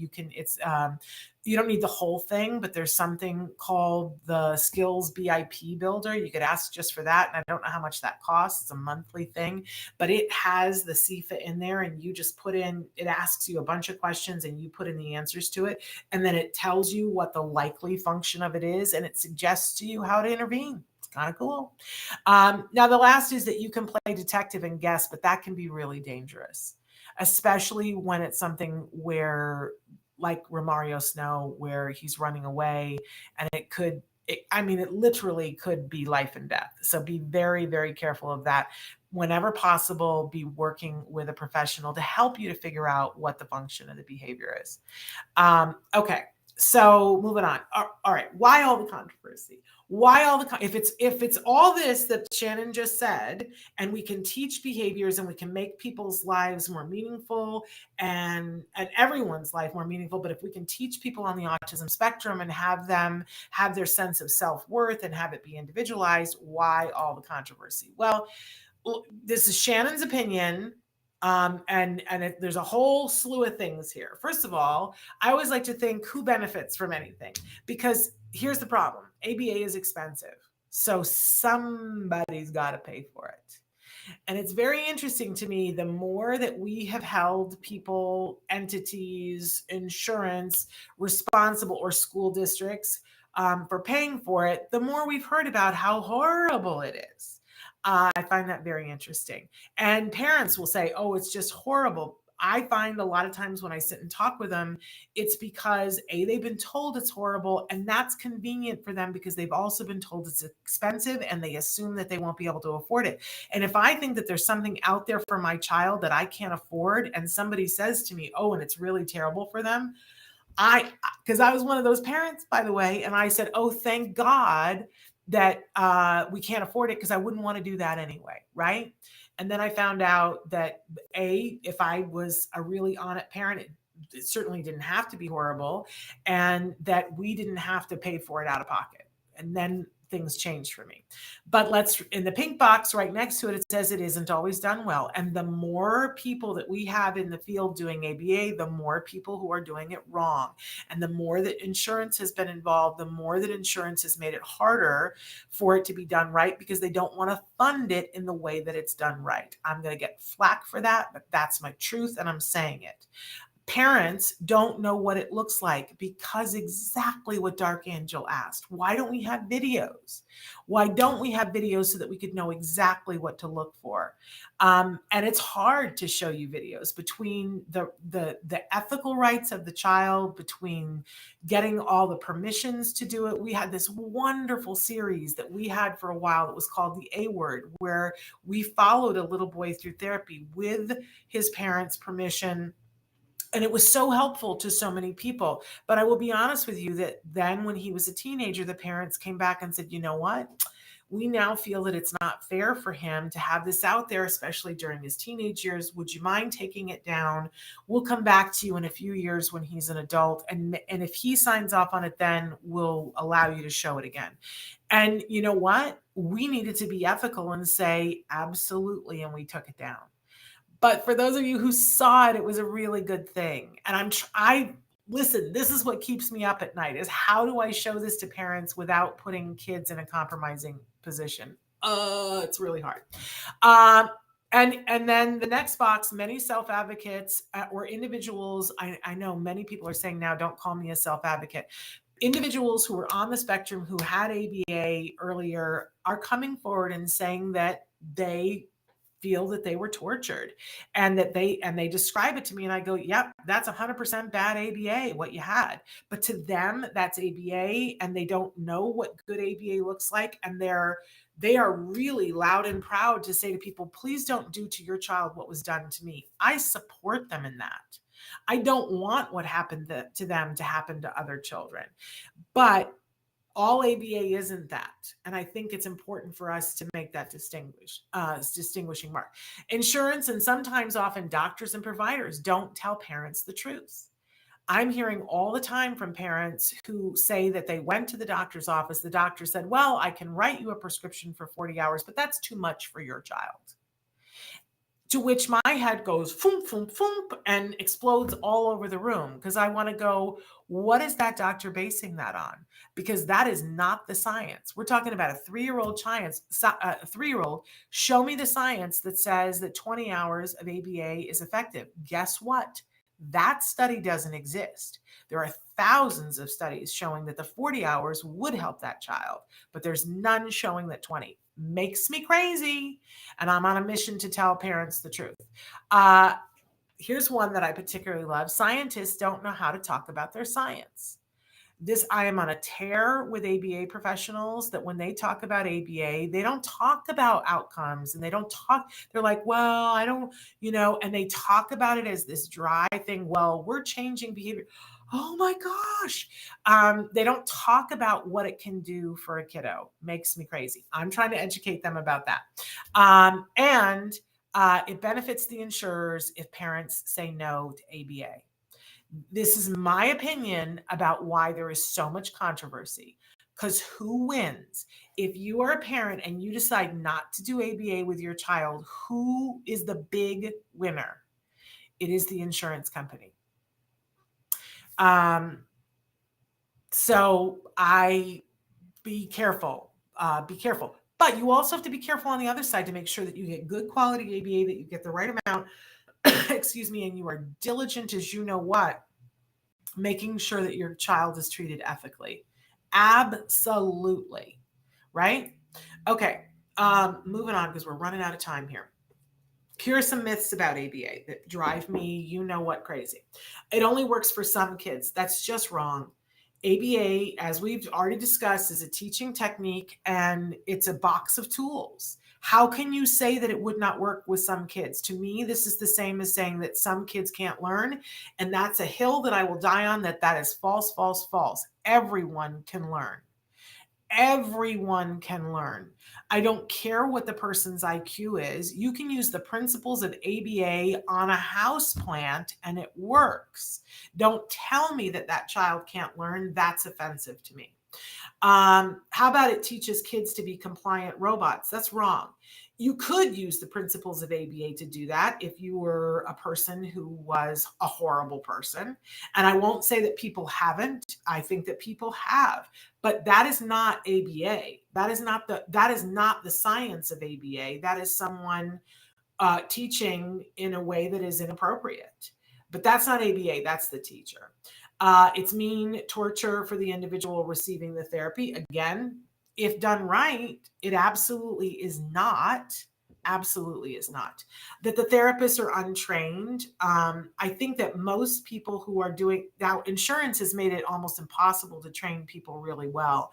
You don't need the whole thing, but there's something called the Skills BIP Builder. You could ask just for that. And I don't know how much that costs. It's a monthly thing, but it has the CIFA in there and you just it asks you a bunch of questions and you put in the answers to it. And then it tells you what the likely function of it is. And it suggests to you how to intervene. It's kind of cool. Now, the last is that you can play detective and guess, but that can be really dangerous, especially when it's something where like Romario Snow, where he's running away and it literally could be life and death. So be very, very careful of that. Whenever possible, be working with a professional to help you to figure out what the function of the behavior is. Okay. So moving on. All right. Why all the controversy? If it's all this that Shannon just said, and we can teach behaviors and we can make people's lives more meaningful and everyone's life more meaningful, but if we can teach people on the autism spectrum and have them have their sense of self-worth and have it be individualized, why all the controversy? Well, this is Shannon's opinion. There's a whole slew of things here. First of all, I always like to think who benefits from anything, because here's the problem. ABA is expensive. So somebody's got to pay for it. And it's very interesting to me, the more that we have held people, entities, insurance responsible, or school districts for paying for it, the more we've heard about how horrible it is. I find that very interesting. And parents will say, oh, it's just horrible. I find a lot of times when I sit and talk with them, it's because they've been told it's horrible, and that's convenient for them because they've also been told it's expensive and they assume that they won't be able to afford it. And if I think that there's something out there for my child that I can't afford, and somebody says to me, oh, and it's really terrible for them, because I was one of those parents, by the way, and I said, oh, thank God that we can't afford it, because I wouldn't want to do that anyway, right? And then I found out that if I was a really on it parent, it certainly didn't have to be horrible, and that we didn't have to pay for it out of pocket. And then things changed for me. But in the pink box right next to it, it says it isn't always done well. And the more people that we have in the field doing ABA, the more people who are doing it wrong. And the more that insurance has been involved, the more that insurance has made it harder for it to be done right, because they don't want to fund it in the way that it's done right. I'm going to get flack for that, but that's my truth, and I'm saying it. Parents don't know what it looks like because exactly what Dark Angel asked. Why don't we have videos? Why don't we have videos so that we could know exactly what to look for? And it's hard to show you videos between the ethical rights of the child, between getting all the permissions to do it. We had this wonderful series that we had for a while that was called The A Word, where we followed a little boy through therapy with his parents' permission. And it was so helpful to so many people. But I will be honest with you that then when he was a teenager, the parents came back and said, you know what? We now feel that it's not fair for him to have this out there, especially during his teenage years. Would you mind taking it down? We'll come back to you in a few years when he's an adult. And if he signs off on it, then we'll allow you to show it again. And you know what? We needed to be ethical and say, absolutely. And we took it down. But for those of you who saw it, it was a really good thing. And listen, this is what keeps me up at night, is how do I show this to parents without putting kids in a compromising position? It's really hard. And then the next box, many self-advocates or individuals, I know many people are saying now, don't call me a self-advocate. Individuals who were on the spectrum who had ABA earlier are coming forward and saying that they feel that they were tortured, and that they describe it to me, and I go, yep, that's 100% bad ABA, what you had. But to them, that's ABA, and they don't know what good ABA looks like. And they are really loud and proud to say to people, please don't do to your child what was done to me. I support them in that. I don't want what happened to them to happen to other children. But all ABA isn't that. And I think it's important for us to make that distinguishing mark. Insurance, and sometimes often doctors and providers, don't tell parents the truth. I'm hearing all the time from parents who say that they went to the doctor's office. The doctor said, well, I can write you a prescription for 40 hours, but that's too much for your child. To which my head goes foom, foom, foom, and explodes all over the room, because I want to go, what is that doctor basing that on? Because that is not the science. We're talking about a 3-year-old show me the science that says that 20 hours of ABA is effective. Guess what? That study doesn't exist. There are thousands of studies showing that the 40 hours would help that child, but there's none showing that 20. Makes me crazy. And I'm on a mission to tell parents the truth. Here's one that I particularly love. Scientists don't know how to talk about their science. I am on a tear with ABA professionals that when they talk about ABA, they don't talk about outcomes, and they're like, well, I don't, and they talk about it as this dry thing. Well, we're changing behavior. Oh my gosh. They don't talk about what it can do for a kiddo. Makes me crazy. I'm trying to educate them about that. And it benefits the insurers if parents say no to ABA. This is my opinion about why there is so much controversy. Because who wins? If you are a parent and you decide not to do ABA with your child, who is the big winner? It is the insurance company. So be careful. But you also have to be careful on the other side to make sure that you get good quality ABA, that you get the right amount, excuse me, and you are diligent as you know what, making sure that your child is treated ethically. Absolutely. Right? Okay. Moving on, because we're running out of time here. Here are some myths about ABA that drive me, crazy. It only works for some kids. That's just wrong. ABA, as we've already discussed, is a teaching technique, and it's a box of tools. How can you say that it would not work with some kids? To me, this is the same as saying that some kids can't learn, and that's a hill that I will die on, that is false, false, false. Everyone can learn. Everyone can learn. I don't care what the person's IQ is. You can use the principles of ABA on a house plant and it works. Don't tell me that child can't learn. That's offensive to me. How about it teaches kids to be compliant robots? That's wrong. You could use the principles of ABA to do that if you were a person who was a horrible person. And I won't say that people haven't. I think that people have. But that is not ABA. That is not the science of ABA. That is someone teaching in a way that is inappropriate. But that's not ABA, that's the teacher. It's mean torture for the individual receiving the therapy. Again, if done right, it absolutely is not. Absolutely is not. That the therapists are untrained. I think that most people who are doing now, insurance has made it almost impossible to train people really well,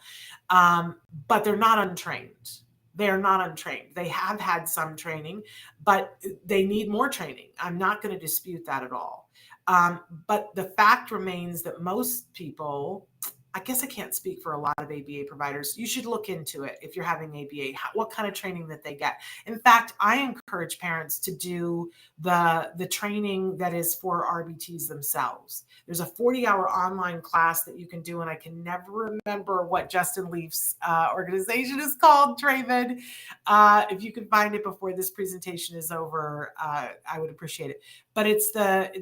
but they're not untrained. They are not untrained. They have had some training, but they need more training. I'm not going to dispute that at all. But the fact remains that most people, I guess I can't speak for a lot of ABA providers. You should look into it if you're having ABA, what kind of training that they get. In fact, I encourage parents to do the training that is for RBTs themselves. There's a 40-hour online class that you can do, and I can never remember what Justin Leaf's organization is called, Draven. If you can find it before this presentation is over, I would appreciate it. But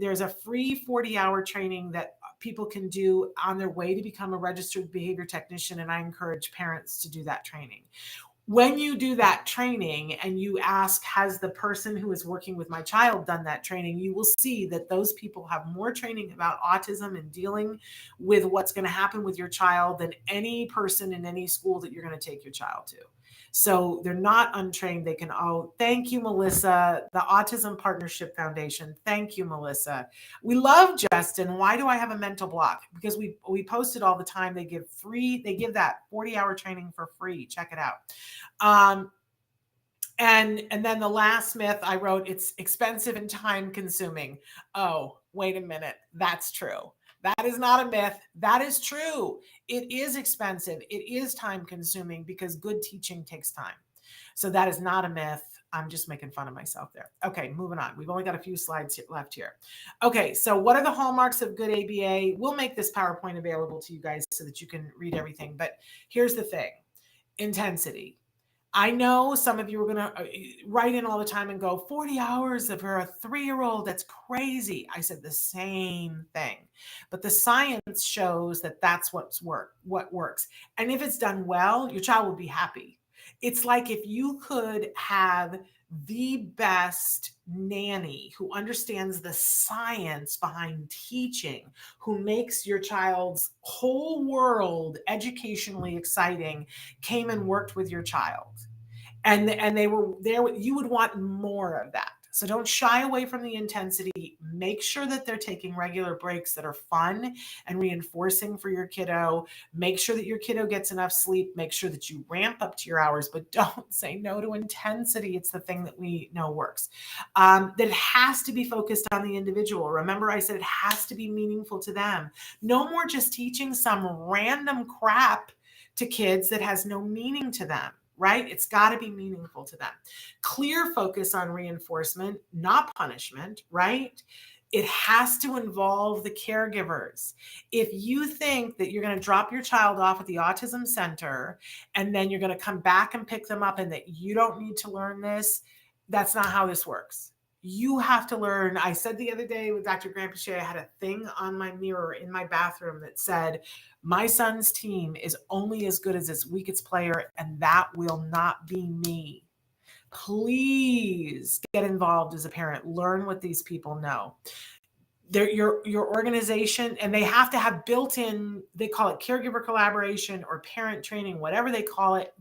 there's a free 40-hour training that people can do on their way to become a registered behavior technician, and I encourage parents to do that training. When you do that training and you ask, has the person who is working with my child done that training, you will see that those people have more training about autism and dealing with what's going to happen with your child than any person in any school that you're going to take your child to. So they're not untrained. They can, thank you, Melissa, the Autism Partnership Foundation. Thank you, Melissa. We love Justin. Why do I have a mental block? Because we post it all the time. They give that 40-hour training for free. Check it out. And then the last myth I wrote, it's expensive and time consuming. Oh, wait a minute. That's true. That is not a myth. That is true. It is expensive. It is time consuming because good teaching takes time. So that is not a myth. I'm just making fun of myself there. Okay, moving on. We've only got a few slides left here. Okay, so what are the hallmarks of good ABA? We'll make this PowerPoint available to you guys so that you can read everything. But here's the thing. Intensity. I know some of you are going to write in all the time and go, 40 hours for a 3-year-old, that's crazy. I said the same thing. But the science shows that that's what works. And if it's done well, your child will be happy. It's like if you could have the best nanny who understands the science behind teaching, who makes your child's whole world educationally exciting, came and worked with your child. And they were there, you would want more of that. So don't shy away from the intensity. Make sure that they're taking regular breaks that are fun and reinforcing for your kiddo. Make sure that your kiddo gets enough sleep. Make sure that you ramp up to your hours, but don't say no to intensity. It's the thing that we know works. That it has to be focused on the individual. Remember, I said it has to be meaningful to them. No more just teaching some random crap to kids that has no meaning to them. Right? It's got to be meaningful to them. Clear focus on reinforcement, not punishment, right? It has to involve the caregivers. If you think that you're going to drop your child off at the autism center and then you're going to come back and pick them up and that you don't need to learn this, that's not how this works. You have to learn. I said the other day with Dr. Grampiche, I had a thing on my mirror in my bathroom that said, my son's team is only as good as its weakest player, and that will not be me. Please get involved as a parent. Learn what these people know. Your organization, and they have to have built-in, they call it caregiver collaboration or parent training, whatever they call it.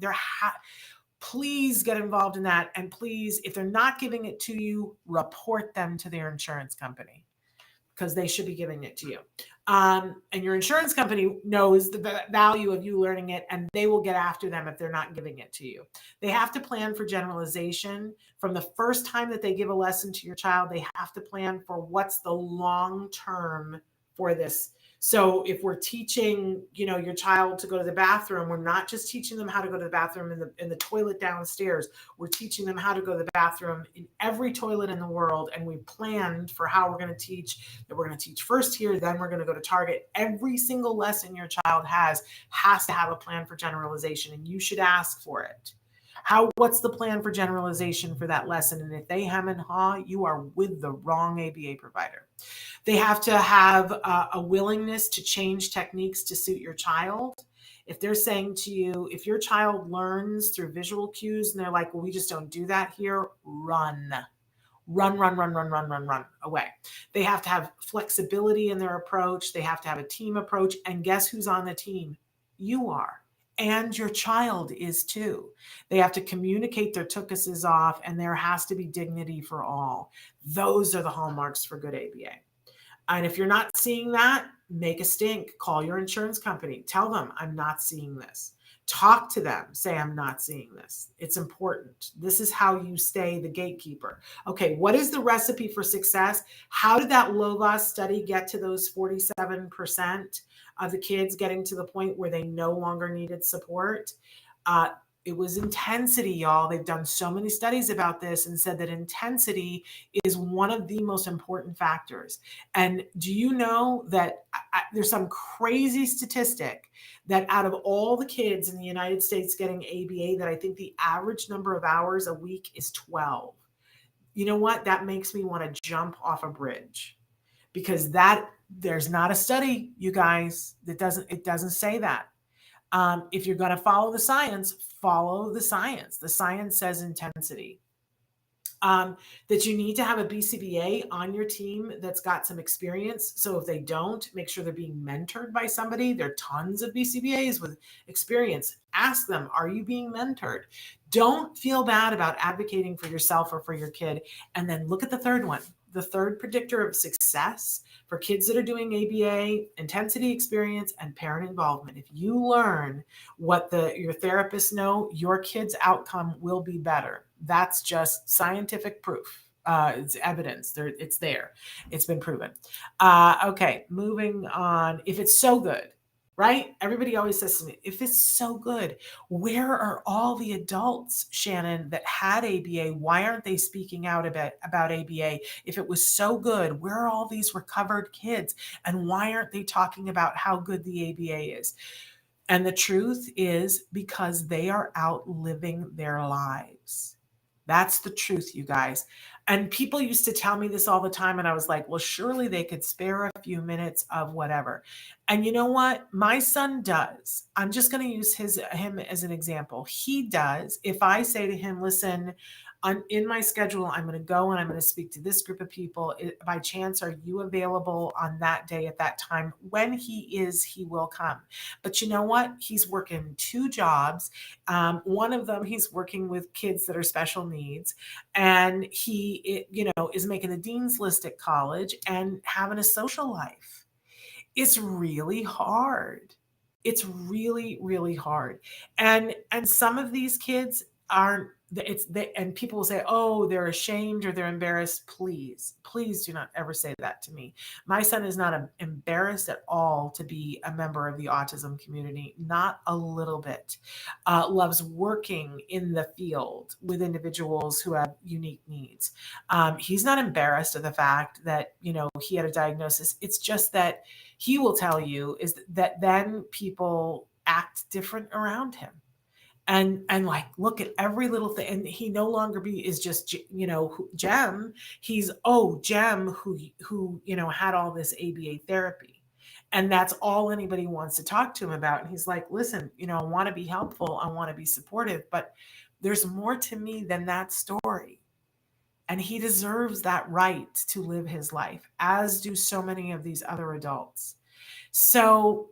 Please get involved in that. And please, if they're not giving it to you, report them to their insurance company because they should be giving it to you. And your insurance company knows the value of you learning it, and they will get after them if they're not giving it to you. They have to plan for generalization. From the first time that they give a lesson to your child, they have to plan for what's the long term for this. So if we're teaching, your child to go to the bathroom, we're not just teaching them how to go to the bathroom in the toilet downstairs. We're teaching them how to go to the bathroom in every toilet in the world. And we planned for how we're going to teach, that we're going to teach first here, then we're going to go to Target. Every single lesson your child has to have a plan for generalization, and you should ask for it. What's the plan for generalization for that lesson? And if they hem and haw, you are with the wrong ABA provider. They have to have a willingness to change techniques to suit your child. If they're saying to you, if your child learns through visual cues and they're like, well, we just don't do that here, run. run away. They have to have flexibility in their approach. They have to have a team approach. And guess who's on the team? You are. And your child is too. They have to communicate their tuchuses off, and there has to be dignity for all. Those are the hallmarks for good ABA. And if you're not seeing that, make a stink. Call your insurance company. Tell them, I'm not seeing this. Talk to them. Say, I'm not seeing this. It's important. This is how you stay the gatekeeper. Okay, what is the recipe for success? How did that Logos study get to those 47% of the kids getting to the point where they no longer needed support? It was intensity, y'all. They've done so many studies about this and said that intensity is one of the most important factors. And do you know that there's some crazy statistic that out of all the kids in the United States getting ABA, that I think the average number of hours a week is 12. You know what? That makes me want to jump off a bridge, because there's not a study, you guys, it doesn't say that. If you're going to follow the science, follow the science. The science says intensity. That you need to have a BCBA on your team that's got some experience. So if they don't, make sure they're being mentored by somebody. There are tons of BCBAs with experience. Ask them, are you being mentored? Don't feel bad about advocating for yourself or for your kid. And then look at the third one. The third predictor of success for kids that are doing ABA: intensity, experience, and parent involvement. If you learn what your therapists know, your kid's outcome will be better. That's just scientific proof. It's evidence. It's there. It's been proven. Okay, moving on. If it's so good, right? Everybody always says to me, if it's so good, where are all the adults, Shannon, that had ABA? Why aren't they speaking out about ABA? If it was so good, where are all these recovered kids? And why aren't they talking about how good the ABA is? And the truth is, because they are out living their lives. That's the truth, you guys. And people used to tell me this all the time. And I was like, well, surely they could spare a few minutes of whatever. And you know what? My son does. I'm just going to use him as an example. He does. If I say to him, listen, in my schedule, I'm going to go and I'm going to speak to this group of people. By chance, are you available on that day at that time? When he is, he will come. But you know what? He's working 2 jobs. One of them, he's working with kids that are special needs, and he, is making the dean's list at college and having a social life. It's really hard. It's really, really hard. And some of these kids aren't. And people will say, oh, they're ashamed or they're embarrassed. Please do not ever say that to me. My son is not embarrassed at all to be a member of the autism community, not a little bit. Loves working in the field with individuals who have unique needs. He's not embarrassed of the fact that, he had a diagnosis. It's just that he will tell you is that then people act different around him. And like, look at every little thing. And he no longer is just, Jem. He's, Jem who, had all this ABA therapy. And that's all anybody wants to talk to him about. And he's like, listen, I want to be helpful. I want to be supportive, but there's more to me than that story. And he deserves that right to live his life, as do so many of these other adults. So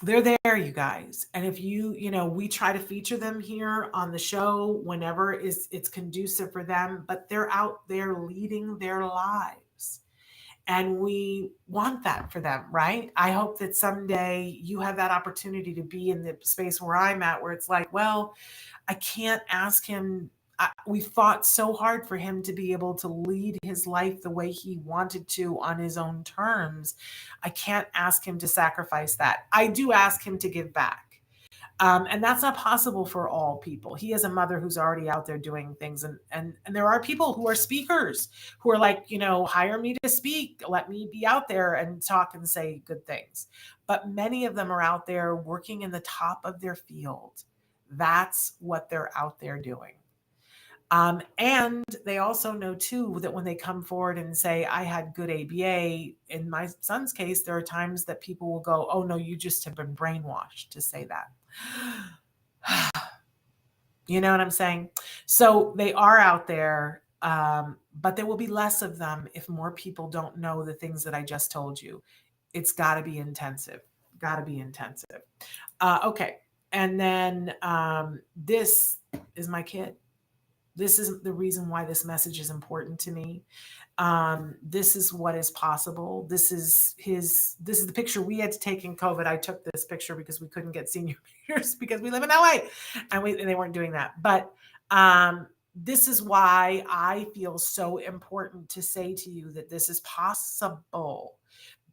they're there, you guys. And if we try to feature them here on the show whenever it's conducive for them, but they're out there leading their lives. And we want that for them, right? I hope that someday you have that opportunity to be in the space where I'm at, where it's like, well, I can't ask him. We fought so hard for him to be able to lead his life the way he wanted to on his own terms. I can't ask him to sacrifice that. I do ask him to give back. And that's not possible for all people. He has a mother who's already out there doing things. And there are people who are speakers who are like, hire me to speak. Let me be out there and talk and say good things. But many of them are out there working in the top of their field. That's what they're out there doing. And they also know too that when they come forward and say, I had good ABA, in my son's case, there are times that people will go, oh no, you just have been brainwashed to say that. You know what I'm saying? So they are out there, but there will be less of them if more people don't know the things that I just told you. It's got to be intensive. Got to be intensive. Okay. And then this is my kid. This is the reason why this message is important to me. This is what is possible. This is the picture we had to take in COVID. I took this picture because we couldn't get senior pictures because we live in LA and they weren't doing that. But this is why I feel so important to say to you that this is possible.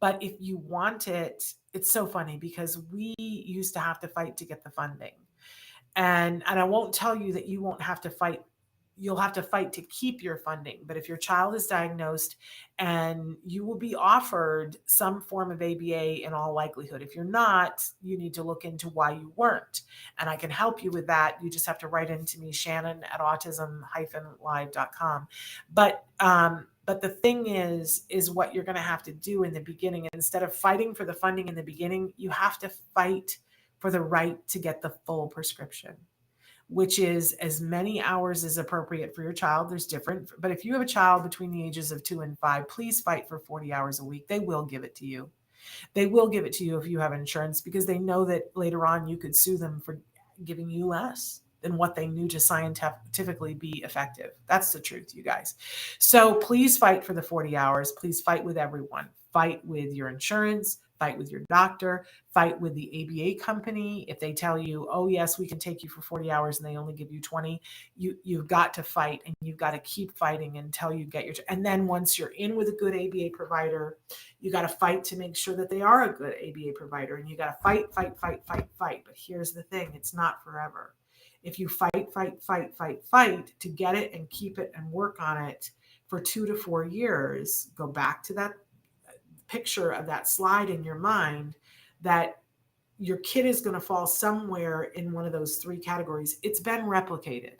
But if you want it, it's so funny because we used to have to fight to get the funding. And I won't tell you that you won't have to fight. You'll have to fight to keep your funding. But if your child is diagnosed, and you will be offered some form of ABA in all likelihood. If you're not, you need to look into why you weren't. And I can help you with that. You just have to write into me, Shannon at autism-live.com. But the thing is what you're going to have to do in the beginning. Instead of fighting for the funding in the beginning, you have to fight for the right to get the full prescription, which is as many hours as appropriate for your child. There's different, but if you have a child between the ages of 2 and 5, please fight for 40 hours a week. They will give it to you. They will give it to you if you have insurance, because they know that later on you could sue them for giving you less than what they knew to scientifically be effective. That's the truth, you guys. So please fight for the 40 hours. Please fight with everyone. Fight with your insurance, fight with your doctor, fight with the ABA company. If they tell you, oh yes, we can take you for 40 hours and they only give you 20, you've got to fight, and you've got to keep fighting until you get your, and then once you're in with a good ABA provider, you got to fight to make sure that they are a good ABA provider, and you got to fight. But here's the thing, it's not forever. If you fight to get it and keep it and work on it for 2 to 4 years, go back to that picture of that slide in your mind, that your kid is going to fall somewhere in one of those 3 categories. It's been replicated.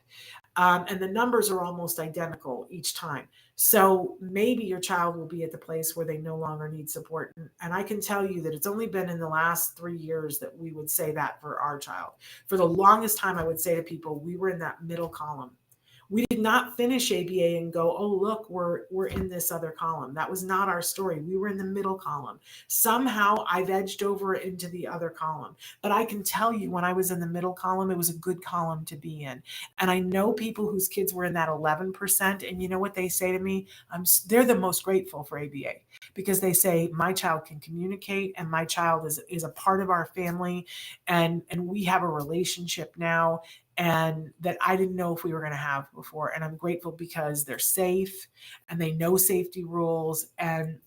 And the numbers are almost identical each time. So maybe your child will be at the place where they no longer need support. And I can tell you that it's only been in the last 3 years that we would say that for our child. For the longest time, I would say to people, we were in that middle column. We did not finish ABA and go, oh, look, we're in this other column. That was not our story. We were in the middle column. Somehow I've edged over into the other column. But I can tell you, when I was in the middle column, it was a good column to be in. And I know people whose kids were in that 11%. And you know what they say to me? They're the most grateful for ABA, because they say, my child can communicate, and my child is a part of our family. And we have a relationship now, and that I didn't know if we were going to have before. And I'm grateful because they're safe and they know safety rules, and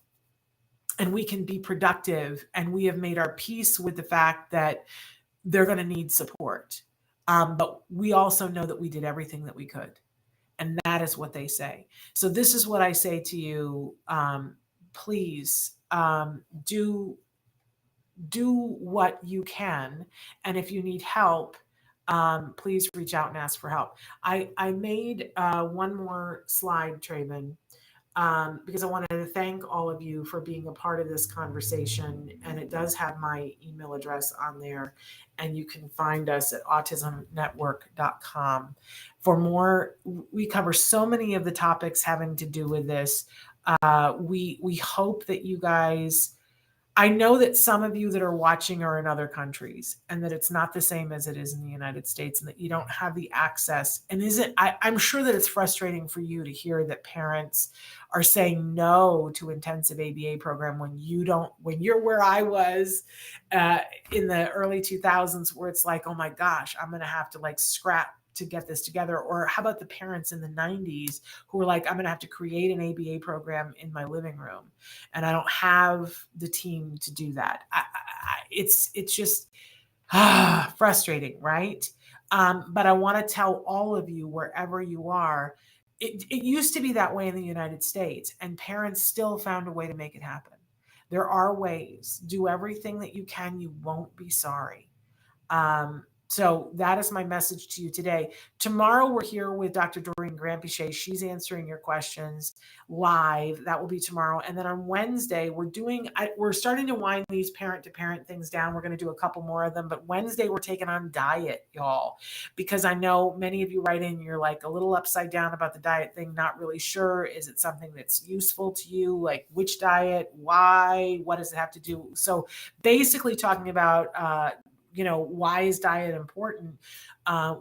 we can be productive, and we have made our peace with the fact that they're going to need support. But we also know that we did everything that we could. And that is what they say. So this is what I say to you. Please do what you can. And if you need help, please reach out and ask for help. I made one more slide, Traven, because I wanted to thank all of you for being a part of this conversation. And it does have my email address on there. And you can find us at autismnetwork.com. For more, we cover so many of the topics having to do with this. We hope that you guys, I know that some of you that are watching are in other countries, and that it's not the same as it is in the United States, and that you don't have the access. And I'm sure that it's frustrating for you to hear that parents are saying no to intensive ABA program when you're where I was in the early 2000s, where it's like, oh my gosh, I'm going to have to scrap to get this together. Or how about the parents in the 90s who were like, I'm going to have to create an ABA program in my living room, and I don't have the team to do that. It's just frustrating, right? But I want to tell all of you, wherever you are, it used to be that way in the United States, and parents still found a way to make it happen. There are ways. Do everything that you can. You won't be sorry. So that is my message to you today. Tomorrow, we're here with Dr. Doreen Granpeche. She's answering your questions live. That will be tomorrow. And then on Wednesday, we're starting to wind these parent-to-parent things down. We're going to do a couple more of them. But Wednesday, we're taking on diet, y'all, because I know many of you write in, you're like a little upside down about the diet thing, not really sure. Is it something that's useful to you? Like which diet? Why? What does it have to do? So basically talking about why is diet important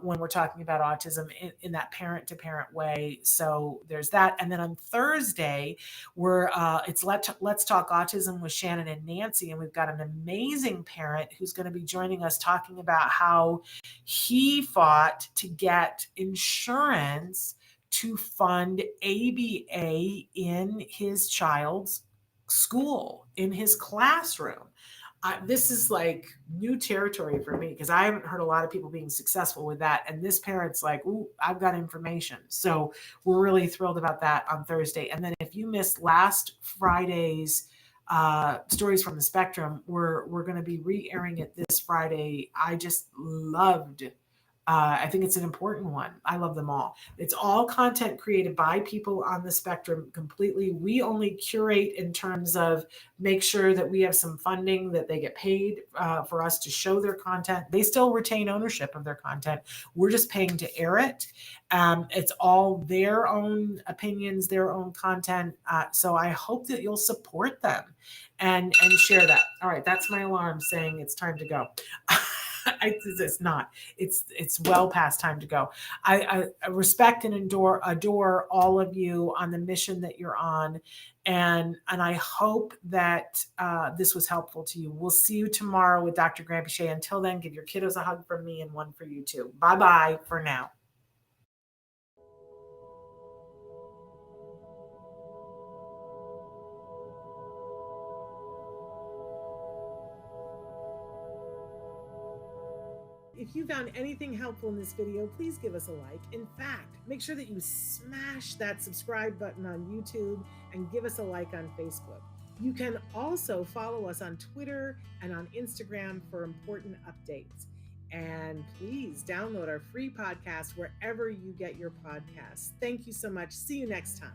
when we're talking about autism in that parent-to-parent way. So there's that. And then on Thursday, it's Let's Talk Autism with Shannon and Nancy, and we've got an amazing parent who's going to be joining us talking about how he fought to get insurance to fund ABA in his child's school, in his classroom. This is like new territory for me because I haven't heard a lot of people being successful with that. And this parent's like, ooh, I've got information. So we're really thrilled about that on Thursday. And then if you missed last Friday's Stories from the Spectrum, we're going to be re-airing it this Friday. I just loved I think it's an important one. I love them all. It's all content created by people on the spectrum completely. We only curate in terms of make sure that we have some funding, that they get paid for us to show their content. They still retain ownership of their content. We're just paying to air it. It's all their own opinions, their own content. So I hope that you'll support them and share that. All right, that's my alarm saying it's time to go. It's not. It's well past time to go. I respect and adore all of you on the mission that you're on, and I hope that this was helpful to you. We'll see you tomorrow with Dr. Granpeche. Until then, give your kiddos a hug from me and one for you too. Bye-bye for now. If you found anything helpful in this video, please give us a like. In fact, make sure that you smash that subscribe button on YouTube and give us a like on Facebook. You can also follow us on Twitter and on Instagram for important updates. And please download our free podcast wherever you get your podcasts. Thank you so much. See you next time.